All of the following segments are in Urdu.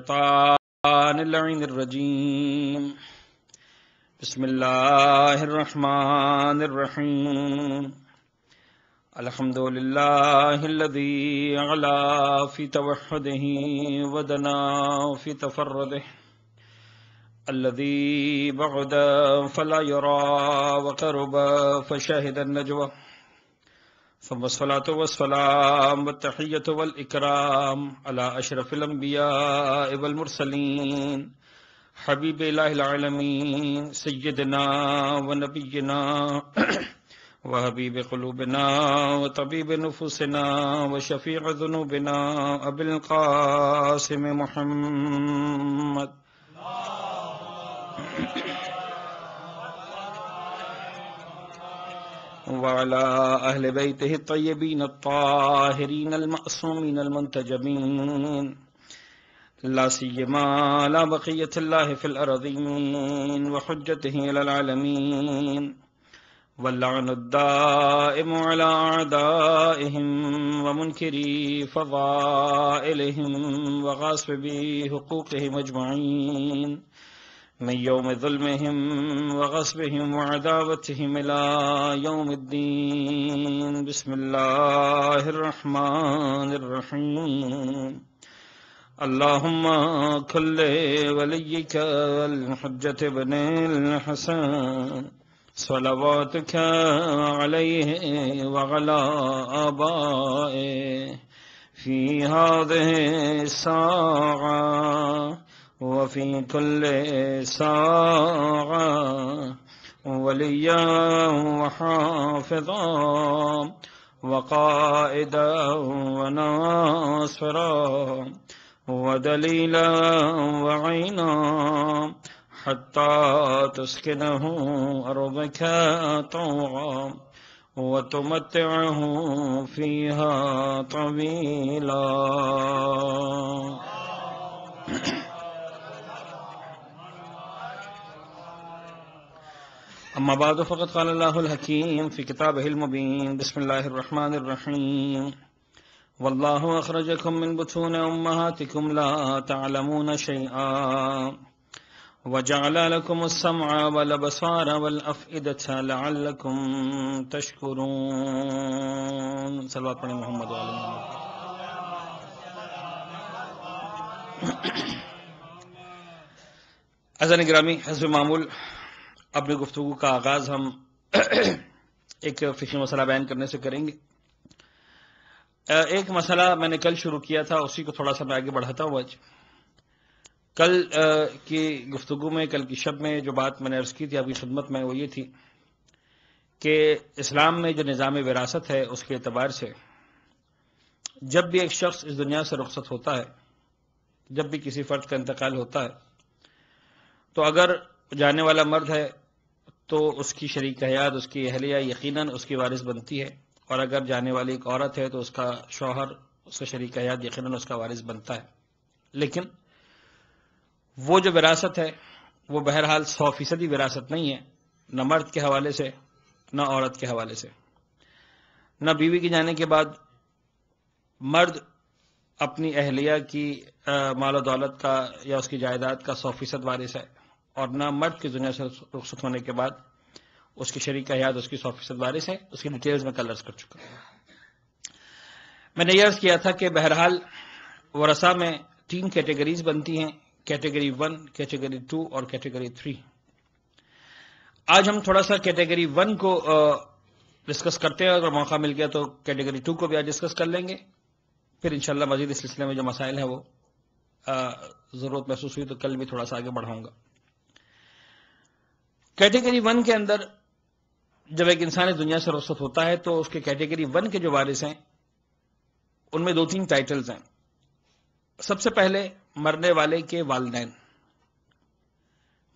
الشيطان اللعين الرجيم بسم الله الرحمن الرحيم الحمد لله الذي علا في توحده ودنا في تفرده الذي بعد فلا يرى وقرب فشاهد النجوى ثم الصلاة والسلام والتحية والإكرام على أشرف الأنبياء والمرسلين حبيب الله العالمين سيدنا ونبينا وحبيب قلوبنا وطبيب نفوسنا وشفيع ذنوبنا أبي القاسم محمد وعلى أهل بيته الطيبين الطاهرين المعصومين المنتجبين لا سيما على بقية الله في الأرضين وحجته إلى العالمين واللعن الدائم على أعدائهم ومنكري فضائلهم وغاصبي حقوقهم أجمعين من يوم ظلمهم وغصبهم وعداوتهم إلى يوم الدين بسم الله الرحمن الرحيم اللهم كن لوليك الحجة بن الحسن صلواتك عليه وعلى آبائه في هذه الساعة وفي كل ساعة وليا وحافظا وقائدا وناصرا ودليلا وعينا حتى تسكنه أرضك طوعا وتمتعه فيها طويلا. أما بعد فقد قال الله الحكيم في كتابه المبين بسم الله الرحمن الرحيم والله أخرجكم من بطون أمهاتكم لا تعلمون شيئا وجعل لكم السمع والأبصار والأفئدة لعلكم تشكرون. صلوات پڑھیں محمد وعلی محمد. عزیزان گرامی، حسب معمول اپنی گفتگو کا آغاز ہم ایک فقہی مسئلہ بیان کرنے سے کریں گے. ایک مسئلہ میں نے کل شروع کیا تھا، اسی کو تھوڑا سا میں آگے بڑھاتا ہوں. آج کل کی گفتگو میں، کل کی شب میں جو بات میں نے عرض کی تھی آپ کی خدمت میں، وہ یہ تھی کہ اسلام میں جو نظام وراثت ہے اس کے اعتبار سے جب بھی ایک شخص اس دنیا سے رخصت ہوتا ہے، جب بھی کسی فرد کا انتقال ہوتا ہے، تو اگر جانے والا مرد ہے تو اس کی شریک حیات، اس کی اہلیہ یقیناً اس کی وارث بنتی ہے، اور اگر جانے والی ایک عورت ہے تو اس کا شوہر، اس کا شریک حیات یقیناً اس کا وارث بنتا ہے. لیکن وہ جو وراثت ہے وہ بہرحال 100% وراثت نہیں ہے، نہ مرد کے حوالے سے نہ عورت کے حوالے سے. نہ بیوی کے جانے کے بعد مرد اپنی اہلیہ کی مال و دولت کا یا اس کی جائیداد کا 100% وارث ہے، اور نہ مرد کی دنیا سے رخصت ہونے کے بعد اس کی شریک حیات اس کی 100% وارث ہے. اس کی ڈیٹیلز میں کل عرض کر چکا ہوں. میں نے یہ عرض کیا تھا کہ بہرحال ورثہ میں 3 کیٹیگریز بنتی ہیں، کیٹیگری 1، کیٹیگری 2 اور کیٹیگری 3. آج ہم تھوڑا سا کیٹیگری 1 کو ڈسکس کرتے ہیں، اگر موقع مل گیا تو کیٹیگری 2 کو بھی آج ڈسکس کر لیں گے. پھر انشاءاللہ مزید اس سلسلے میں جو مسائل ہیں وہ ضرورت محسوس ہوئی تو کل بھی تھوڑا سا آگے بڑھاؤں گا. کیٹیگری 1 کے اندر جب ایک انسان اس دنیا سے رخصت ہوتا ہے تو اس کے کیٹیگری 1 کے جو وارث ہیں ان میں 2-3 ٹائٹلز ہیں. سب سے پہلے مرنے والے کے والدین.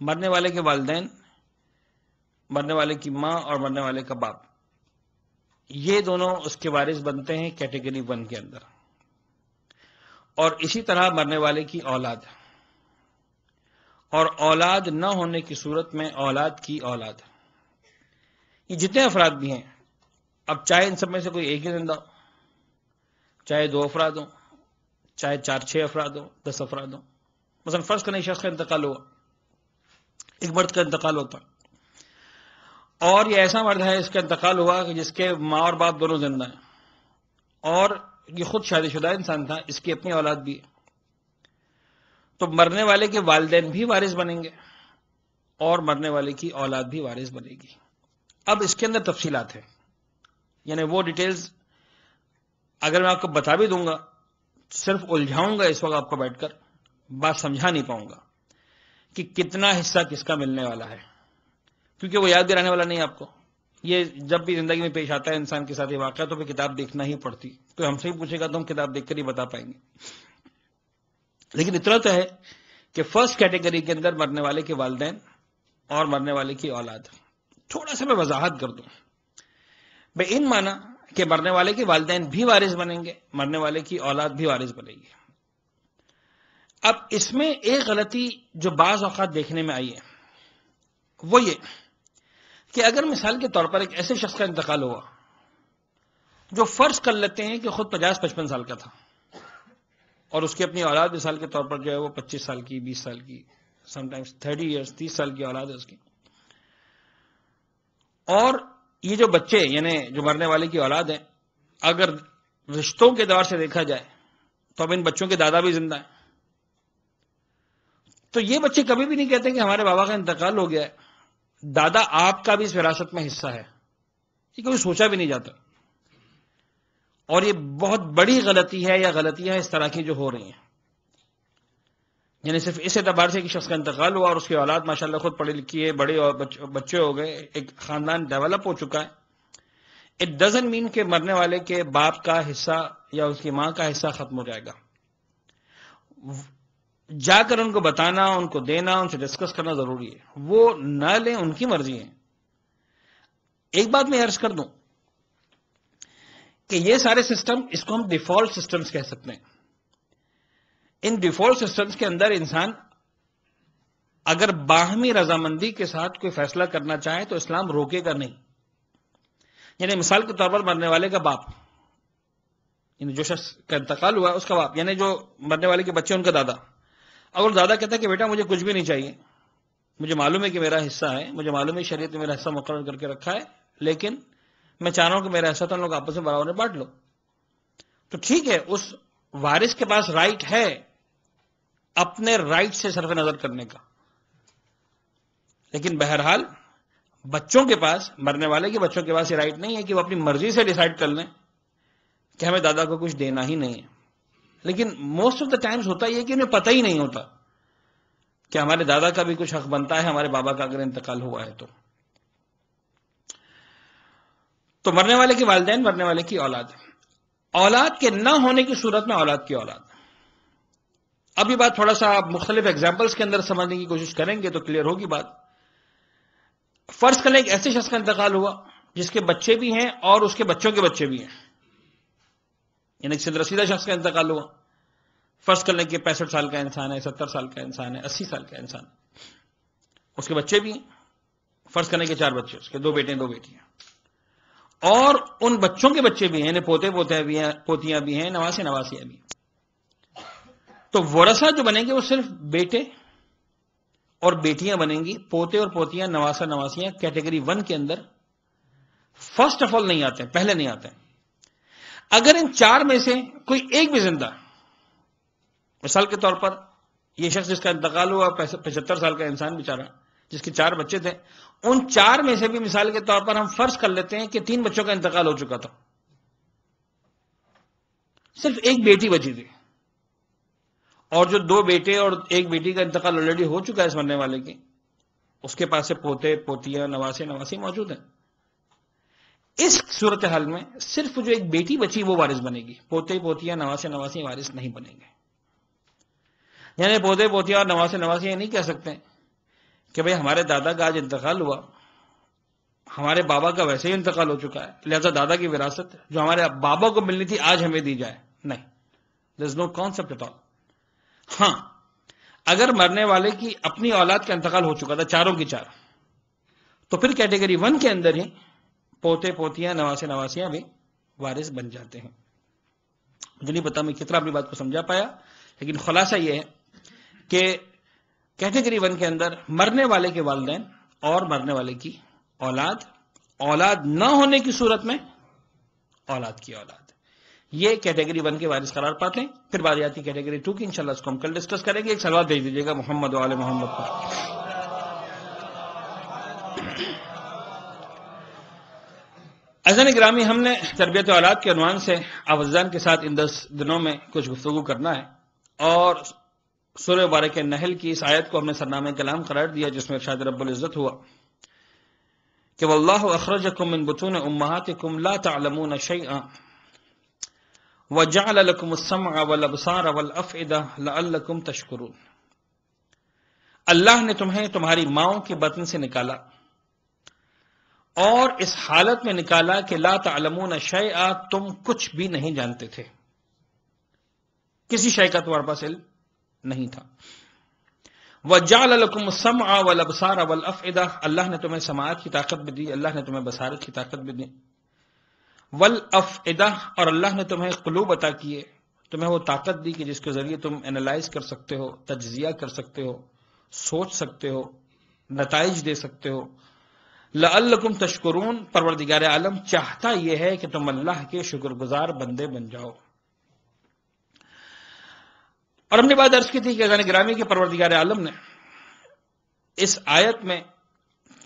مرنے والے کے والدین، مرنے والے کی ماں اور مرنے والے کا باپ، یہ دونوں اس کے وارث بنتے ہیں کیٹیگری 1 کے اندر. اور اسی طرح مرنے والے کی اولاد، اور اولاد نہ ہونے کی صورت میں اولاد کی اولاد. یہ جتنے افراد بھی ہیں، اب چاہے ان سب میں سے کوئی ایک ہی زندہ ہو، چاہے 2 افراد ہوں، چاہے 4-6 افراد ہوں، 10 افراد ہوں، مثلا فرض کریں شخص کا انتقال ہوا، ایک مرد کا انتقال ہوتا، اور یہ ایسا مرد ہے اس کا انتقال ہوا کہ جس کے ماں اور باپ دونوں زندہ ہیں، اور یہ خود شادی شدہ انسان تھا، اس کی اپنی اولاد بھی ہے، تو مرنے والے کے والدین بھی وارث بنیں گے اور مرنے والے کی اولاد بھی وارث بنے گی۔ اب اس کے اندر تفصیلات ہیں، یعنی وہ ڈیٹیلز اگر میں آپ کو بتا بھی دوں گا صرف الجھاؤں گا اس وقت آپ کو بیٹھ کر، بات سمجھا نہیں پاؤں گا کہ کتنا حصہ کس کا ملنے والا ہے، کیونکہ وہ یاد بھی رہنے والا نہیں آپ کو۔ یہ جب بھی زندگی میں پیش آتا ہے انسان کے ساتھ یہ واقعہ تو پھر کتاب دیکھنا ہی پڑتی، کوئی ہم سے ہی پوچھے گا تو ہم کتاب دیکھ کر ہی بتا پائیں گے۔ لیکن اتنا تو ہے کہ فرسٹ کیٹیگری کے اندر مرنے والے کے والدین اور مرنے والے کی اولاد۔ تھوڑا سا میں وضاحت کر دوں، بے ان معنی کہ مرنے والے کے والدین بھی وارث بنیں گے، مرنے والے کی اولاد بھی وارث بنے گی۔ اب اس میں ایک غلطی جو بعض اوقات دیکھنے میں آئی ہے وہ یہ کہ اگر مثال کے طور پر ایک ایسے شخص کا انتقال ہوا جو فرض کر لیتے ہیں کہ خود 50-55 سال کا تھا، اور اس کی اپنی اولاد مثال کے طور پر جو ہے وہ 25 سال کی، 20 سال کی، سم ٹائمز 30 ایئرس، 30 سال کی اولاد ہے اس کی، اور یہ جو بچے یعنی جو مرنے والے کی اولاد ہیں اگر رشتوں کے دور سے دیکھا جائے تو اب ان بچوں کے دادا بھی زندہ ہیں، تو یہ بچے کبھی بھی نہیں کہتے کہ ہمارے بابا کا انتقال ہو گیا ہے، دادا آپ کا بھی اس وراثت میں حصہ ہے، یہ کبھی سوچا بھی نہیں جاتا۔ اور یہ بہت بڑی غلطی ہے یا غلطیاں اس طرح کی جو ہو رہی ہیں، یعنی صرف اس اعتبار سے کہ شخص کا انتقال ہوا اور اس کی اولاد ماشاءاللہ خود پڑھی لکھی ہے، بڑے اور بچے ہو گئے، ایک خاندان ڈیولپ ہو چکا ہے، اٹ ڈزنٹ مین کہ مرنے والے کے باپ کا حصہ یا اس کی ماں کا حصہ ختم ہو جائے گا۔ جا کر ان کو بتانا، ان کو دینا، ان سے ڈسکس کرنا ضروری ہے، وہ نہ لیں ان کی مرضی ہے۔ ایک بات میں عرض کر دوں کہ یہ سارے سسٹم، اس کو ہم ڈیفالٹ سسٹمز کہہ سکتے ہیں۔ ان ڈیفالٹ سسٹمز کے اندر انسان اگر باہمی رضامندی کے ساتھ کوئی فیصلہ کرنا چاہے تو اسلام روکے گا نہیں۔ یعنی مثال کے طور پر مرنے والے کا باپ، یعنی جو شخص کا انتقال ہوا اس کا باپ، یعنی جو مرنے والے کے بچے ان کا دادا، اگر دادا کہتا ہے کہ بیٹا مجھے کچھ بھی نہیں چاہیے، مجھے معلوم ہے کہ میرا حصہ ہے، مجھے معلوم ہے شریعت نے میرا حصہ مقرر کر کے رکھا ہے، لیکن میں چاہ رہا ہوں کہ میرا حصہ تو ہم لوگ آپس میں برابر بانٹ لو، تو ٹھیک ہے، اس وارث کے پاس رائٹ ہے اپنے رائٹ سے صرف نظر کرنے کا، لیکن بہرحال بچوں کے پاس، مرنے والے کے بچوں کے پاس یہ رائٹ نہیں ہے کہ وہ اپنی مرضی سے ڈیسائیڈ کر لیں کہ ہمیں دادا کو کچھ دینا ہی نہیں ہے۔ لیکن موسٹ آف دا ٹائمز ہوتا یہ کہ انہیں پتہ ہی نہیں ہوتا کہ ہمارے دادا کا بھی کچھ حق بنتا ہے ہمارے بابا کا اگر انتقال ہوا ہے تو مرنے والے کے والدین، مرنے والے کی اولاد، اولاد کے نہ ہونے کی صورت میں اولاد کی اولاد۔ اب یہ بات تھوڑا سا آپ مختلف ایگزامپلس کے اندر سمجھنے کی کوشش کریں گے تو کلیئر ہوگی بات۔ فرض کریں ایک ایسے شخص کا انتقال ہوا جس کے بچے بھی ہیں اور اس کے بچوں کے بچے بھی ہیں، یعنی ایک سیدھا رسیدہ شخص کا انتقال ہوا، فرض کر لیں کہ 65 سال کا انسان ہے، 70 سال کا انسان ہے، 80 سال کا انسان، اس کے بچے بھی ہیں، فرض کرنے کے 4 بچے، اس کے 2 بیٹے 2 بیٹیاں، اور ان بچوں کے بچے بھی ہیں، یعنی پوتے بھی ہیں، پوتیاں بھی ہیں، نواسے نواسیاں بھی ہیں۔ تو ورثہ جو بنیں گے وہ صرف بیٹے اور بیٹیاں بنیں گی، پوتے اور پوتیاں، نواسا نواسیاں کیٹیگری 1 کے اندر فرسٹ آف آل نہیں آتے ہیں، پہلے نہیں آتے ہیں۔ اگر ان 4 میں سے کوئی ایک بھی زندہ، مثال کے طور پر یہ شخص جس کا انتقال ہوا 75 سال کا انسان بیچارہ جس کے 4 بچے تھے، ان 4 میں سے بھی مثال کے طور پر ہم فرض کر لیتے ہیں کہ 3 بچوں کا انتقال ہو چکا تھا، صرف ایک بیٹی بچی تھی، اور جو 2 بیٹے اور 1 بیٹی کا انتقال آلریڈی ہو چکا ہے اس مرنے والے کے، اس کے پاس سے پوتے پوتیاں نواسے نواسی موجود ہیں۔ اس صورتحال میں صرف جو ایک بیٹی بچی وہ وارث بنے گی، پوتے پوتیاں نواسے نواسی وارث نہیں بنیں گے۔ یعنی پوتے پوتیاں اور نواسے نواسی یہ نہیں کہہ سکتے کہ بھئی ہمارے دادا کا آج انتقال ہوا، ہمارے بابا کا ویسے ہی انتقال ہو چکا ہے، لہذا دادا کی وراثت جو ہمارے بابا کو ملنی تھی آج ہمیں دی جائے، نہیں، there is no concept at all۔ ہاں، اگر مرنے والے کی اپنی اولاد کا انتقال ہو چکا تھا، 4 کی 4، تو پھر کیٹیگری 1 کے اندر ہی پوتے پوتیاں نواسے نواسیاں بھی وارث بن جاتے ہیں۔ مجھے نہیں پتا میں کتنا اپنی بات کو سمجھا پایا، لیکن خلاصہ یہ ہے کہ کیٹیگری 1 کے اندر مرنے والے کے والدین اور مرنے والے کی اولاد، اولاد نہ ہونے کی صورت میں اولاد کی اولاد، یہ کیٹیگری 1 کے وارث قرار پاتے ہیں. پھر باری آتی کیٹیگری 2 کی، انشاءاللہ اس کو ہم کل ڈسکس کریں گے. ایک سلوات بھیج دیجیے گا محمد و آل محمد پر. عزیزان گرامی، ہم نے تربیت اولاد کے عنوان سے آوازان کے ساتھ ان 10 دنوں میں کچھ گفتگو کرنا ہے، اور سورہ مبارکہ نحل کی اس آیت کو ہم نے سرنامہ کلام قرار دیا، جس میں ارشاد رب العزت ہوا کہ واللہ اخرجکم من بطون امہاتکم لا تعلمون شیئا وجعل لکم السمع والابصار والافئدہ لعلکم تشکرون. اللہ نے تمہیں تمہاری ماؤں کے بطن سے نکالا، اور اس حالت میں نکالا کہ لا تعلمون شیئا، تم کچھ بھی نہیں جانتے تھے، کسی شے کا تمہارے پاس علم نہیں تھا. وَجَعَلَ لَكُمُ السَّمْعَ وَالْأَبْصَارَ وَالْأَفْئِدَةَ، اللہ نے تمہیں سماعت کی طاقت بھی دی، اللہ نے تمہیں بصارت کی طاقت بھی دی. وَالْأَفْئِدَةَ، اور اللہ نے تمہیں قلوب عطا کیے، تمہیں وہ طاقت دی کہ جس کے ذریعے تم انالائز کر سکتے ہو، تجزیہ کر سکتے ہو، سوچ سکتے ہو، نتائج دے سکتے ہو. لعلکم تشکرون، پروردگار عالم چاہتا یہ ہے کہ تم اللہ کے شکر گزار بندے بن جاؤ. اور ہم نے بات عرض کی تھی کہ عزیزان گرامی کے پروردگار عالم نے اس آیت میں،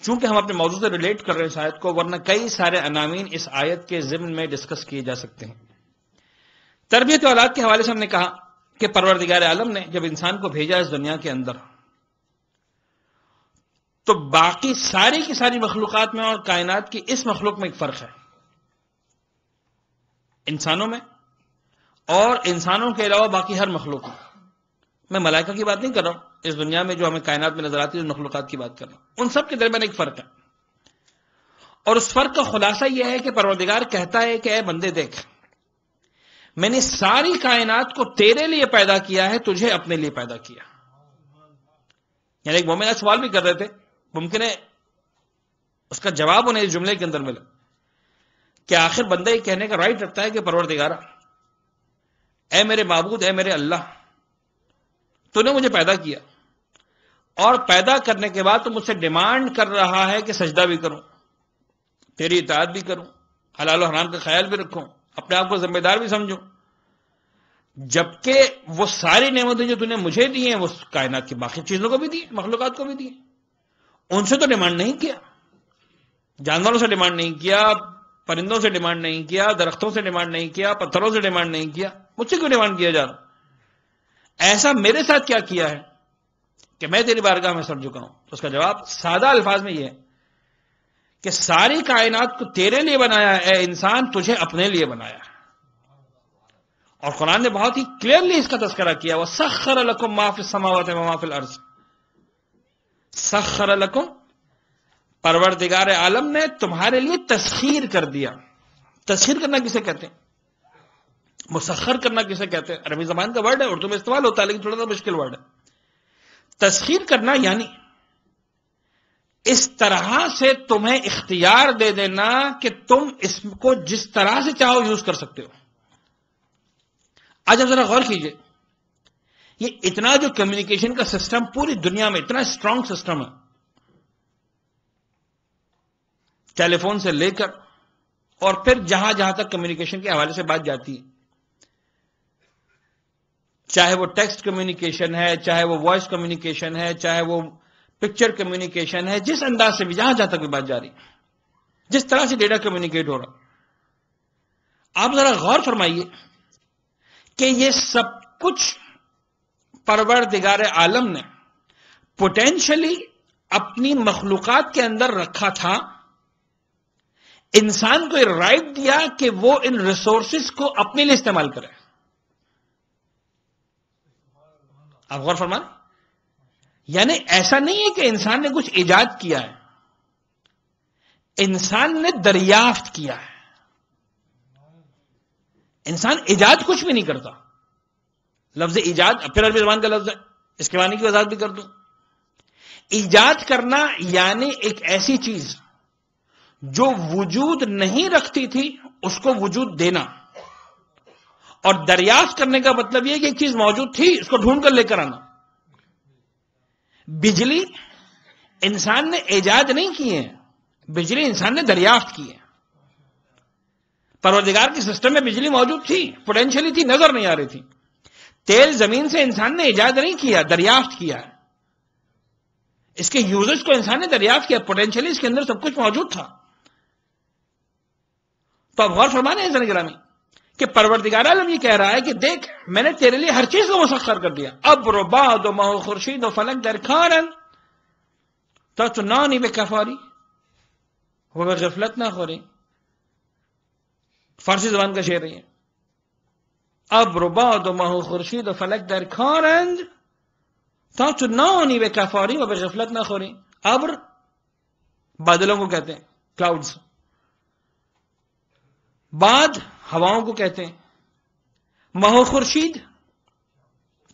چونکہ ہم اپنے موضوع سے ریلیٹ کر رہے ہیں اس آیت کو، ورنہ کئی سارے عناوین اس آیت کے ضمن میں ڈسکس کیے جا سکتے ہیں. تربیت اولاد کے حوالے سے ہم نے کہا کہ پروردگار عالم نے جب انسان کو بھیجا اس دنیا کے اندر، تو باقی ساری کی ساری مخلوقات میں اور کائنات کی اس مخلوق میں ایک فرق ہے، انسانوں میں اور انسانوں کے علاوہ باقی ہر مخلوق میں. میں ملائکہ کی بات نہیں کر رہا ہوں، اس دنیا میں جو ہمیں کائنات میں نظر آتی ہے، مخلوقات کی بات کر رہا ہوں. ان سب کے درمیان ایک فرق ہے، اور اس فرق کا خلاصہ یہ ہے کہ پروردگار کہتا ہے کہ اے بندے دیکھ، میں نے ساری کائنات کو تیرے لیے پیدا کیا ہے، تجھے اپنے لیے پیدا کیا. یعنی ایک مومن سوال بھی کر رہے تھے، ممکن ہے اس کا جواب انہیں اس جملے کے اندر ملا کہ آخر بندہ یہ کہنے کا رائٹ رکھتا ہے کہ پروردگارا، اے میرے معبود، اے میرے اللہ، تو نے مجھے پیدا کیا، اور پیدا کرنے کے بعد تو مجھ سے ڈیمانڈ کر رہا ہے کہ سجدہ بھی کروں، تیری اطاعت بھی کروں، حلال و حرام کا خیال بھی رکھوں، اپنے آپ کو ذمہ دار بھی سمجھوں، جبکہ وہ ساری نعمتیں جو نے مجھے دی ہیں وہ کائنات کی باقی چیزوں کو بھی دی، مخلوقات کو بھی دی. ان سے تو ڈیمانڈ نہیں کیا، جانوروں سے ڈیمانڈ نہیں کیا، پرندوں سے ڈیمانڈ نہیں کیا، درختوں سے ڈیمانڈ نہیں کیا، پتھروں سے ڈیمانڈ نہیں کیا. مجھ سے کیوں ڈیمانڈ کیا جا رہا؟ ایسا میرے ساتھ کیا کیا ہے کہ میں تیری بارگاہ میں سر جھکا ہوں؟ تو اس کا جواب سادہ الفاظ میں یہ ہے کہ ساری کائنات کو تیرے لیے بنایا ہے اے انسان، تجھے اپنے لیے بنایا ہے. اور قرآن نے بہت ہی کلیئرلی اس کا تذکرہ کیا، وَسَخَّرَ لَكُم مَّا فِي السَّمَاوَاتِ وَمَا فِي الْأَرْضِ. سخر لکم، پروردگار عالم نے تمہارے لیے تسخیر کر دیا. تسخیر کرنا کسے کہتے ہیں؟ مسخر کرنا کسے کہتے ہیں؟ عربی زبان کا ورڈ ہے، اردو میں استعمال ہوتا ہے لیکن تھوڑا سا مشکل ورڈ ہے. تسخیر کرنا یعنی اس طرح سے تمہیں اختیار دے دینا کہ تم اس کو جس طرح سے چاہو یوز کر سکتے ہو. آج آپ ذرا غور کیجئے، یہ اتنا جو کمیونیکیشن کا سسٹم پوری دنیا میں اتنا اسٹرانگ سسٹم ہے، ٹیلی فون سے لے کر اور پھر جہاں جہاں تک کمیونیکیشن کے حوالے سے بات جاتی ہے، چاہے وہ ٹیکسٹ کمیونیکیشن ہے، چاہے وہ وائس کمیونیکیشن ہے، چاہے وہ پکچر کمیونیکیشن ہے، جس انداز سے بھی جہاں جہاں تک بھی بات جا رہی، جس طرح سے ڈیٹا کمیونیکیٹ ہو رہا، آپ ذرا غور فرمائیے کہ یہ سب کچھ پروردگار عالم نے پوٹینشلی اپنی مخلوقات کے اندر رکھا تھا. انسان کو یہ رائٹ دیا کہ وہ ان ریسورسز کو اپنے لیے استعمال کرے. آپ غور فرمائیں، یعنی ایسا نہیں ہے کہ انسان نے کچھ ایجاد کیا ہے، انسان نے دریافت کیا ہے. انسان ایجاد کچھ بھی نہیں کرتا. لفظ ایجاد پھر عربی زبان کا لفظ ہے، اس کے معنی کی وضاحت بھی کر دوں. ایجاد کرنا یعنی ایک ایسی چیز جو وجود نہیں رکھتی تھی اس کو وجود دینا، اور دریافت کرنے کا مطلب یہ کہ ایک چیز موجود تھی اس کو ڈھونڈ کر لے کر آنا. بجلی انسان نے ایجاد نہیں کی ہے، بجلی انسان نے دریافت کی ہے. پروردگار کے سسٹم میں بجلی موجود تھی، پوٹینشلی تھی، نظر نہیں آ رہی تھی. تیل زمین سے انسان نے ایجاد نہیں کیا، دریافت کیا ہے. اس کے یوزز کو انسان نے دریافت کیا، پوٹینشلی اس کے اندر سب کچھ موجود تھا. تو اب غور فرمانے ہیں گرامی کہ پروردگار عالم یہ کہہ رہا ہے کہ دیکھ میں نے تیرے لیے ہر چیز کو مسخر کر دیا. اب رباد و ماہ خورشید و فلک درکھارن تچنانی بکفاری وہ غفلت نہ خوری. فارسی زبان کا شعر ہے. اب رباد و ماہ خورشید و فلک درکھارن تچنانی بکفاری وہ غفلت نہ خوری. ابر بادلوں کو کہتے ہیں، کلاؤڈز. باد ہواؤں کو کہتے ہیں. ماہ خورشید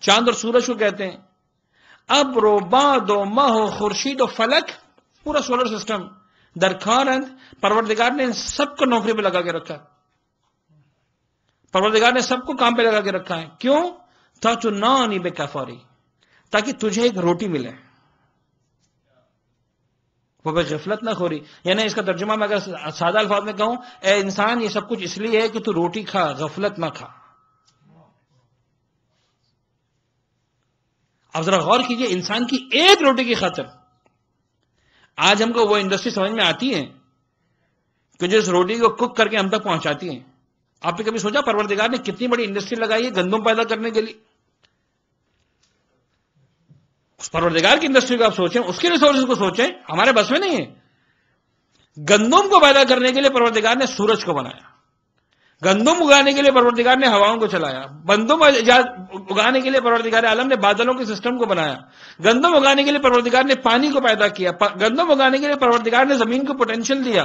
چاند اور سورج کو کہتے ہیں. ابر و باد و ماہ خورشید و فلک پورا سولر سسٹم درکھارند پروردگار نے ان سب کو نوکری پہ لگا کے رکھا ہے. پروردگار نے سب کو کام پہ لگا کے رکھا ہے. کیوں؟ تچنانی بکفاری، تاکہ تجھے ایک روٹی ملے، وہ بے غفلت نہ خوری. یعنی اس کا ترجمہ میں اگر سادہ الفاظ میں کہوں، اے انسان یہ سب کچھ اس لیے ہے کہ تو روٹی کھا، غفلت نہ کھا. اب ذرا غور کیجئے، انسان کی ایک روٹی کی خاطر آج ہم کو وہ انڈسٹری سمجھ میں آتی ہے کہ جو اس روٹی کو کک کر کے ہم تک پہنچاتی ہیں. آپ نے کبھی سوچا پروردگار نے کتنی بڑی انڈسٹری لگائی ہے گندم پیدا کرنے کے لیے؟ اس پروردگار کی انڈسٹری کو آپ سوچیں، اس کے ریسورسز کو سوچیں، ہمارے بس میں نہیں ہے. گندم کو پیدا کرنے کے لیے پروردگار نے سورج کو بنایا، گندم اگانے کے لیے پروردگار نے ہواؤں کو چلایا، گندم اگانے کے لیے پروردگار عالم نے بادلوں کے سسٹم کو بنایا، گندم اگانے کے لیے پروردگار نے پانی کو پیدا کیا، گندم اگانے کے لیے پروردگار نے زمین کو پوٹینشل دیا.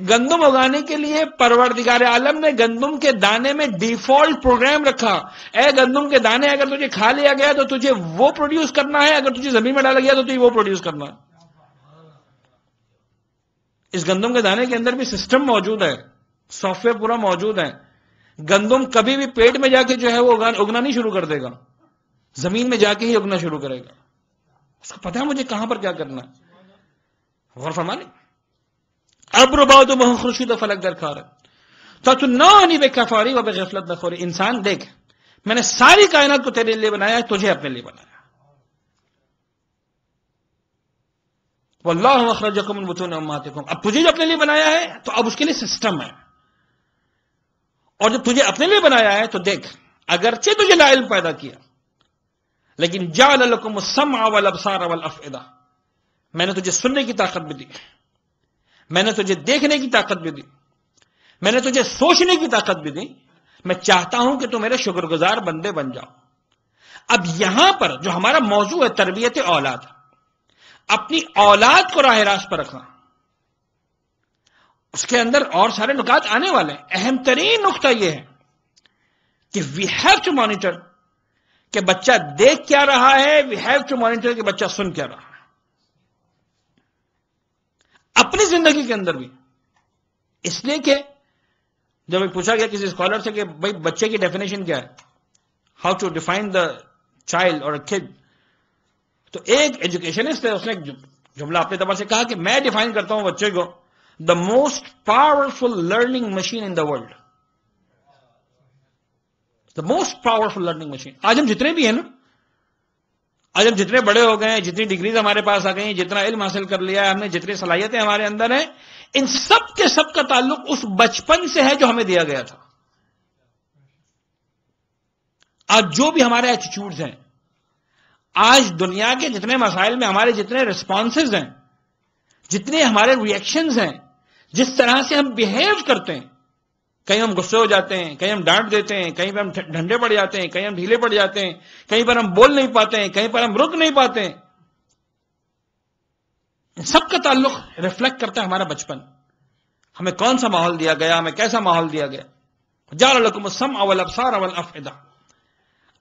گندم اگانے کے لیے پروردگار عالم نے گندم کے دانے میں ڈیفالٹ پروگرام رکھا. اے گندم کے دانے اگر تجھے کھا لیا گیا تو تجھے وہ پروڈیوس کرنا ہے، اگر تجھے زمین میں ڈالا گیا تو تجھے وہ پروڈیوس کرنا ہے. اس گندم کے دانے کے اندر بھی سسٹم موجود ہے، سافٹ ویئر پورا موجود ہے. گندم کبھی بھی پیٹ میں جا کے جو ہے وہ اگنا نہیں شروع کر دے گا، زمین میں جا کے ہی اگنا شروع کرے گا. اس کو پتا ہے مجھے کہاں پر کیا کرنا ہے. غور فرمائیں. ابر و باد و ماہ خورشید و فلک درکھارن تچنانی بکفاری و بغفلت نہ خوری. انسان دیکھ میں نے ساری کائنات کو تیرے لیے بنایا ہے، تجھے اپنے لیے بنایا. واللہ اخرجکم من بطون امہاتکم. اب تجھے جو اپنے لیے بنایا ہے تو اب اس کے لیے سسٹم ہے. اور جب تجھے اپنے لیے بنایا ہے تو دیکھ اگرچہ تجھے لا علم پیدا کیا، لیکن جعل لکم السمع والابصار والافئدہ، میں نے تجھے سننے کی طاقت بھی دی، میں نے تجھے دیکھنے کی طاقت بھی دی، میں نے تجھے سوچنے کی طاقت بھی دی. میں چاہتا ہوں کہ تم میرے شکر گزار بندے بن جاؤ. اب یہاں پر جو ہمارا موضوع ہے تربیت اولاد، اپنی اولاد کو راہ راست پر رکھنا، اس کے اندر اور سارے نکات آنے والے ہیں. اہم ترین نقطہ یہ ہے کہ وی ہیو ٹو مانیٹر کہ بچہ دیکھ کیا رہا ہے، وی ہیو ٹو مانیٹر کہ بچہ سن کیا رہا ہے. اپنی زندگی کے اندر بھی. اس لیے کہ جب پوچھا گیا کسی اسکالر سے کہ بھائی بچے کی ڈیفینیشن کیا ہے، how to define the child اور کڈ، تو ایک ایجوکیشنسٹ ہے، اس نے جملہ اپنے طور سے کہا کہ میں ڈیفائن کرتا ہوں بچے کو the most powerful learning machine in the world. The most powerful learning machine. آج ہم جتنے بھی ہیں نا، آج ہم جتنے بڑے ہو گئے ہیں، جتنی ڈگریز ہمارے پاس آ گئی ہیں، جتنا علم حاصل کر لیا ہے ہم نے، جتنی صلاحیتیں ہمارے اندر ہیں، ان سب کے سب کا تعلق اس بچپن سے ہے جو ہمیں دیا گیا تھا. آج جو بھی ہمارے ایٹیٹیوڈز ہیں، آج دنیا کے جتنے مسائل میں ہمارے جتنے ریسپانسز ہیں، جتنے ہمارے ریئیکشنز ہیں، جس طرح سے ہم بیہیو کرتے ہیں، کہیں ہم غصے ہو جاتے ہیں، کہیں ہم ڈانٹ دیتے ہیں، کہیں پر ہم ڈھنڈے پڑ جاتے ہیں، کہیں ہم ڈھیلے پڑ جاتے ہیں، کہیں پر ہم بول نہیں پاتے ہیں، کہیں پر ہم رک نہیں پاتے ہیں. ان سب کا تعلق ریفلیکٹ کرتا ہے ہمارا بچپن. ہمیں کون سا ماحول دیا گیا، ہمیں کیسا ماحول دیا گیا. جعل لکم السمع والابصار والافئدہ.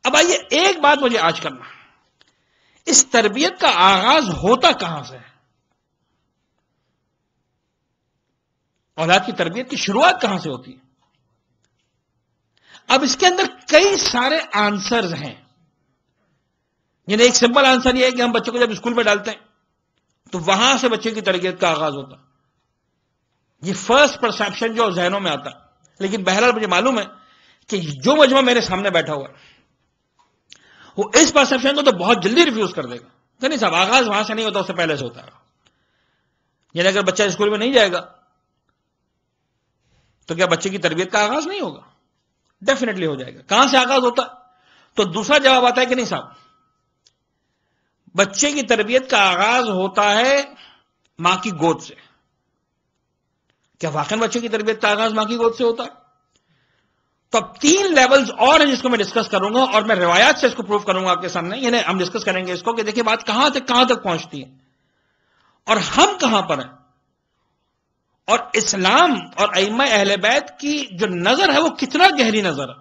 اب آئیے ایک بات مجھے آج کرنا، اس تربیت کا آغاز ہوتا کہاں سے ہے؟ اولاد کی تربیت کی شروعات کہاں سے ہوتی ہے؟ اب اس کے اندر کئی سارے آنسرز ہیں، یعنی ایک سمپل آنسر یہ ہے کہ ہم بچوں کو جب اسکول میں ڈالتے ہیں تو وہاں سے بچے کی تربیت کا آغاز ہوتا ہے. یہ فرسٹ پرسیپشن جو ذہنوں میں آتا ہے. لیکن بہرحال مجھے معلوم ہے کہ جو مجمع میرے سامنے بیٹھا ہوا ہے وہ اس پرسیپشن کو تو بہت جلدی ریفیوز کر دے گا کہ نہیں صاحب آغاز وہاں سے نہیں ہوتا، اس سے پہلے سے ہوتا ہے. یعنی اگر بچہ اسکول میں نہیں جائے گا تو کیا بچے کی تربیت کا آغاز نہیں ہوگا؟ ڈیفینیٹلی ہو جائے گا. کہاں سے آغاز ہوتا؟ تو دوسرا جواب آتا ہے کہ نہیں صاحب بچے کی تربیت کا آغاز ہوتا ہے ماں کی گود سے. کیا واقعی بچے کی تربیت کا آغاز ماں کی گود سے ہوتا ہے؟ تو اب 3 لیولز اور ہیں جس کو میں ڈسکس کروں گا اور میں روایات سے اس کو پروف کروں گا آپ کے سامنے. یعنی ہم ڈسکس کریں گے اس کو کہ دیکھیں بات کہاں تک پہنچتی ہے اور ہم کہاں پر ہیں، اور اسلام اور ائمہ اہل بیت کی جو نظر ہے وہ کتنا گہری نظر ہے.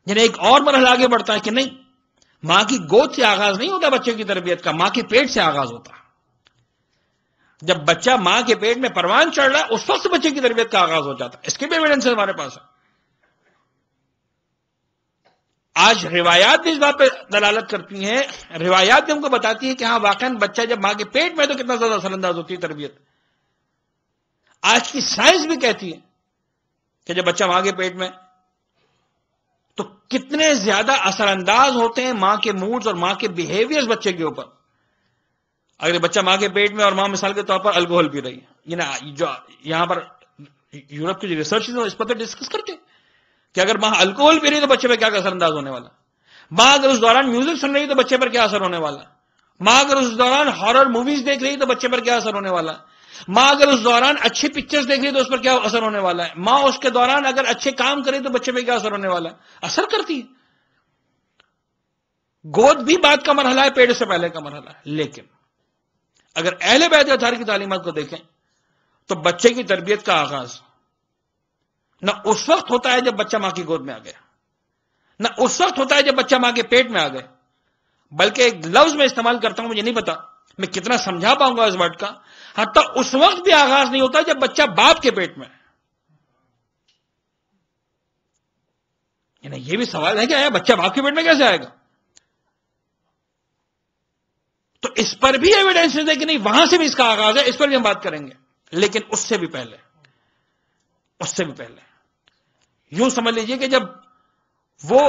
یعنی ایک اور مرحلہ آگے بڑھتا ہے کہ نہیں، ماں کی گود سے آغاز نہیں ہوتا بچے کی تربیت کا، ماں کے پیٹ سے آغاز ہوتا ہے. جب بچہ ماں کے پیٹ میں پروان چڑھ رہا ہے اس وقت بچے کی تربیت کا آغاز ہو جاتا ہے. اس کے بھی ایویڈنس ہمارے پاس ہے. آج روایات بھی اس بات پہ دلالت کرتی ہیں، روایات بھی ہم کو بتاتی ہے کہ ہاں واقعاً بچہ جب ماں کے پیٹ میں تو کتنا زیادہ اثر انداز ہوتی ہے تربیت. آج کی سائنس بھی کہتی ہے کہ جب بچہ ماں کے پیٹ میں تو کتنے زیادہ اثر انداز ہوتے ہیں ماں کے موڈز اور ماں کے بیہیویئرز بچے کے اوپر. اگر بچہ ماں کے پیٹ میں اور ماں مثال کے طور پر الکوہل پی رہی ہے، جو یہاں پر یورپ کی جو ریسرچ ہے اس پر تو ڈسکس کرتے ہیں کہ اگر ماں الکوہل پی رہی ہے تو بچے پر کیا اثر انداز ہونے والا. ماں اگر اس دوران میوزک سن رہی ہے تو بچے پر کیا اثر ہونے والا. ماں اگر اس دوران ہارر موویز دیکھ رہی ہے تو بچے پر کیا اثر ہونے والا. ماں اگر اس دوران اچھے پکچرز دیکھ رہی ہے تو اس پر کیا اثر ہونے والا ہے. ماں اس کے دوران اگر اچھے کام کرے تو بچے پہ کیا اثر ہونے والا ہے. اثر کرتی ہے. گود بھی بات کا مرحلہ ہے، پیٹ سے پہلے کا مرحلہ ہے. لیکن اگر اہل بیت اطہار کی تعلیمات کو دیکھیں تو بچے کی تربیت کا آغاز نہ اس وقت ہوتا ہے جب بچہ ماں کی گود میں آ گیا، نہ اس وقت ہوتا ہے جب بچہ ماں کے پیٹ میں آ گیا، بلکہ ایک لفظ میں استعمال کرتا ہوں، مجھے نہیں پتا میں کتنا سمجھا پاؤں گا اس ورڈ کا، حتیٰ اس وقت بھی آغاز نہیں ہوتا جب بچہ باپ کے پیٹ میں. یعنی یہ بھی سوال ہے کہ آیا بچہ باپ کے پیٹ میں کیسے آئے گا؟ تو اس پر بھی ایویڈنس ہے کہ نہیں وہاں سے بھی اس کا آغاز ہے. اس پر بھی ہم بات کریں گے. لیکن اس سے بھی پہلے یوں سمجھ لیجئے کہ جب وہ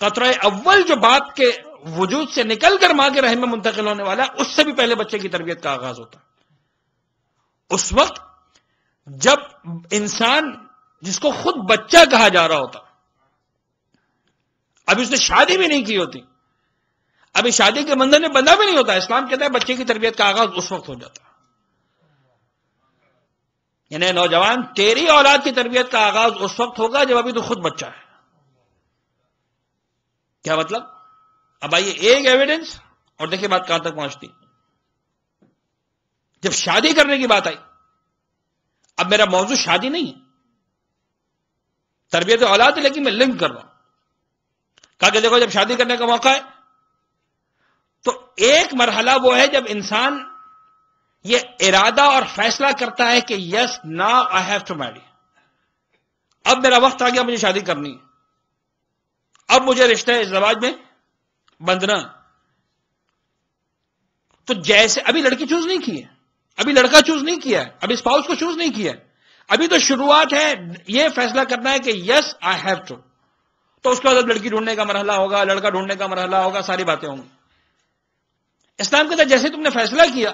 قطرہ اول جو باپ کے وجود سے نکل کر ماں کے رحم میں منتقل ہونے والا ہے، اس سے بھی پہلے بچے کی تربیت کا آغاز ہوتا ہے. اس وقت جب انسان جس کو خود بچہ کہا جا رہا ہوتا، ابھی اس نے شادی بھی نہیں کی ہوتی، ابھی شادی کے بندھن میں بندھا بھی نہیں ہوتا، اسلام کہتا ہے بچے کی تربیت کا آغاز اس وقت ہو جاتا. یعنی نوجوان تیری اولاد کی تربیت کا آغاز اس وقت ہوگا جب ابھی تو خود بچہ ہے. کیا مطلب؟ اب آئیے ایک ایویڈنس اور دیکھیں بات کہاں تک پہنچتی. جب شادی کرنے کی بات آئی، اب میرا موضوع شادی نہیں ہے، تربیت اولاد ہے، لیکن میں لنک کر رہا ہوں. کہا کہ دیکھو جب شادی کرنے کا موقع ہے تو ایک مرحلہ وہ ہے جب انسان یہ ارادہ اور فیصلہ کرتا ہے کہ yes now I have to marry, اب میرا وقت آ گیا، مجھے شادی کرنی ہے، اب مجھے رشتہ ازدواج میں بندھنا. تو جیسے ابھی لڑکی چوز نہیں کی ہے، ابھی لڑکا چوز نہیں کیا ہے، ابھی اسپاؤس کو چوز نہیں کیا ہے، ابھی تو شروعات ہے یہ فیصلہ کرنا ہے کہ یس آئی ہیو ٹو. تو اس کے بعد لڑکی ڈھونڈنے کا مرحلہ ہوگا، لڑکا ڈھونڈنے کا مرحلہ ہوگا، ساری باتیں ہوں گی. اسلام کہتا ہے جیسے تم نے فیصلہ کیا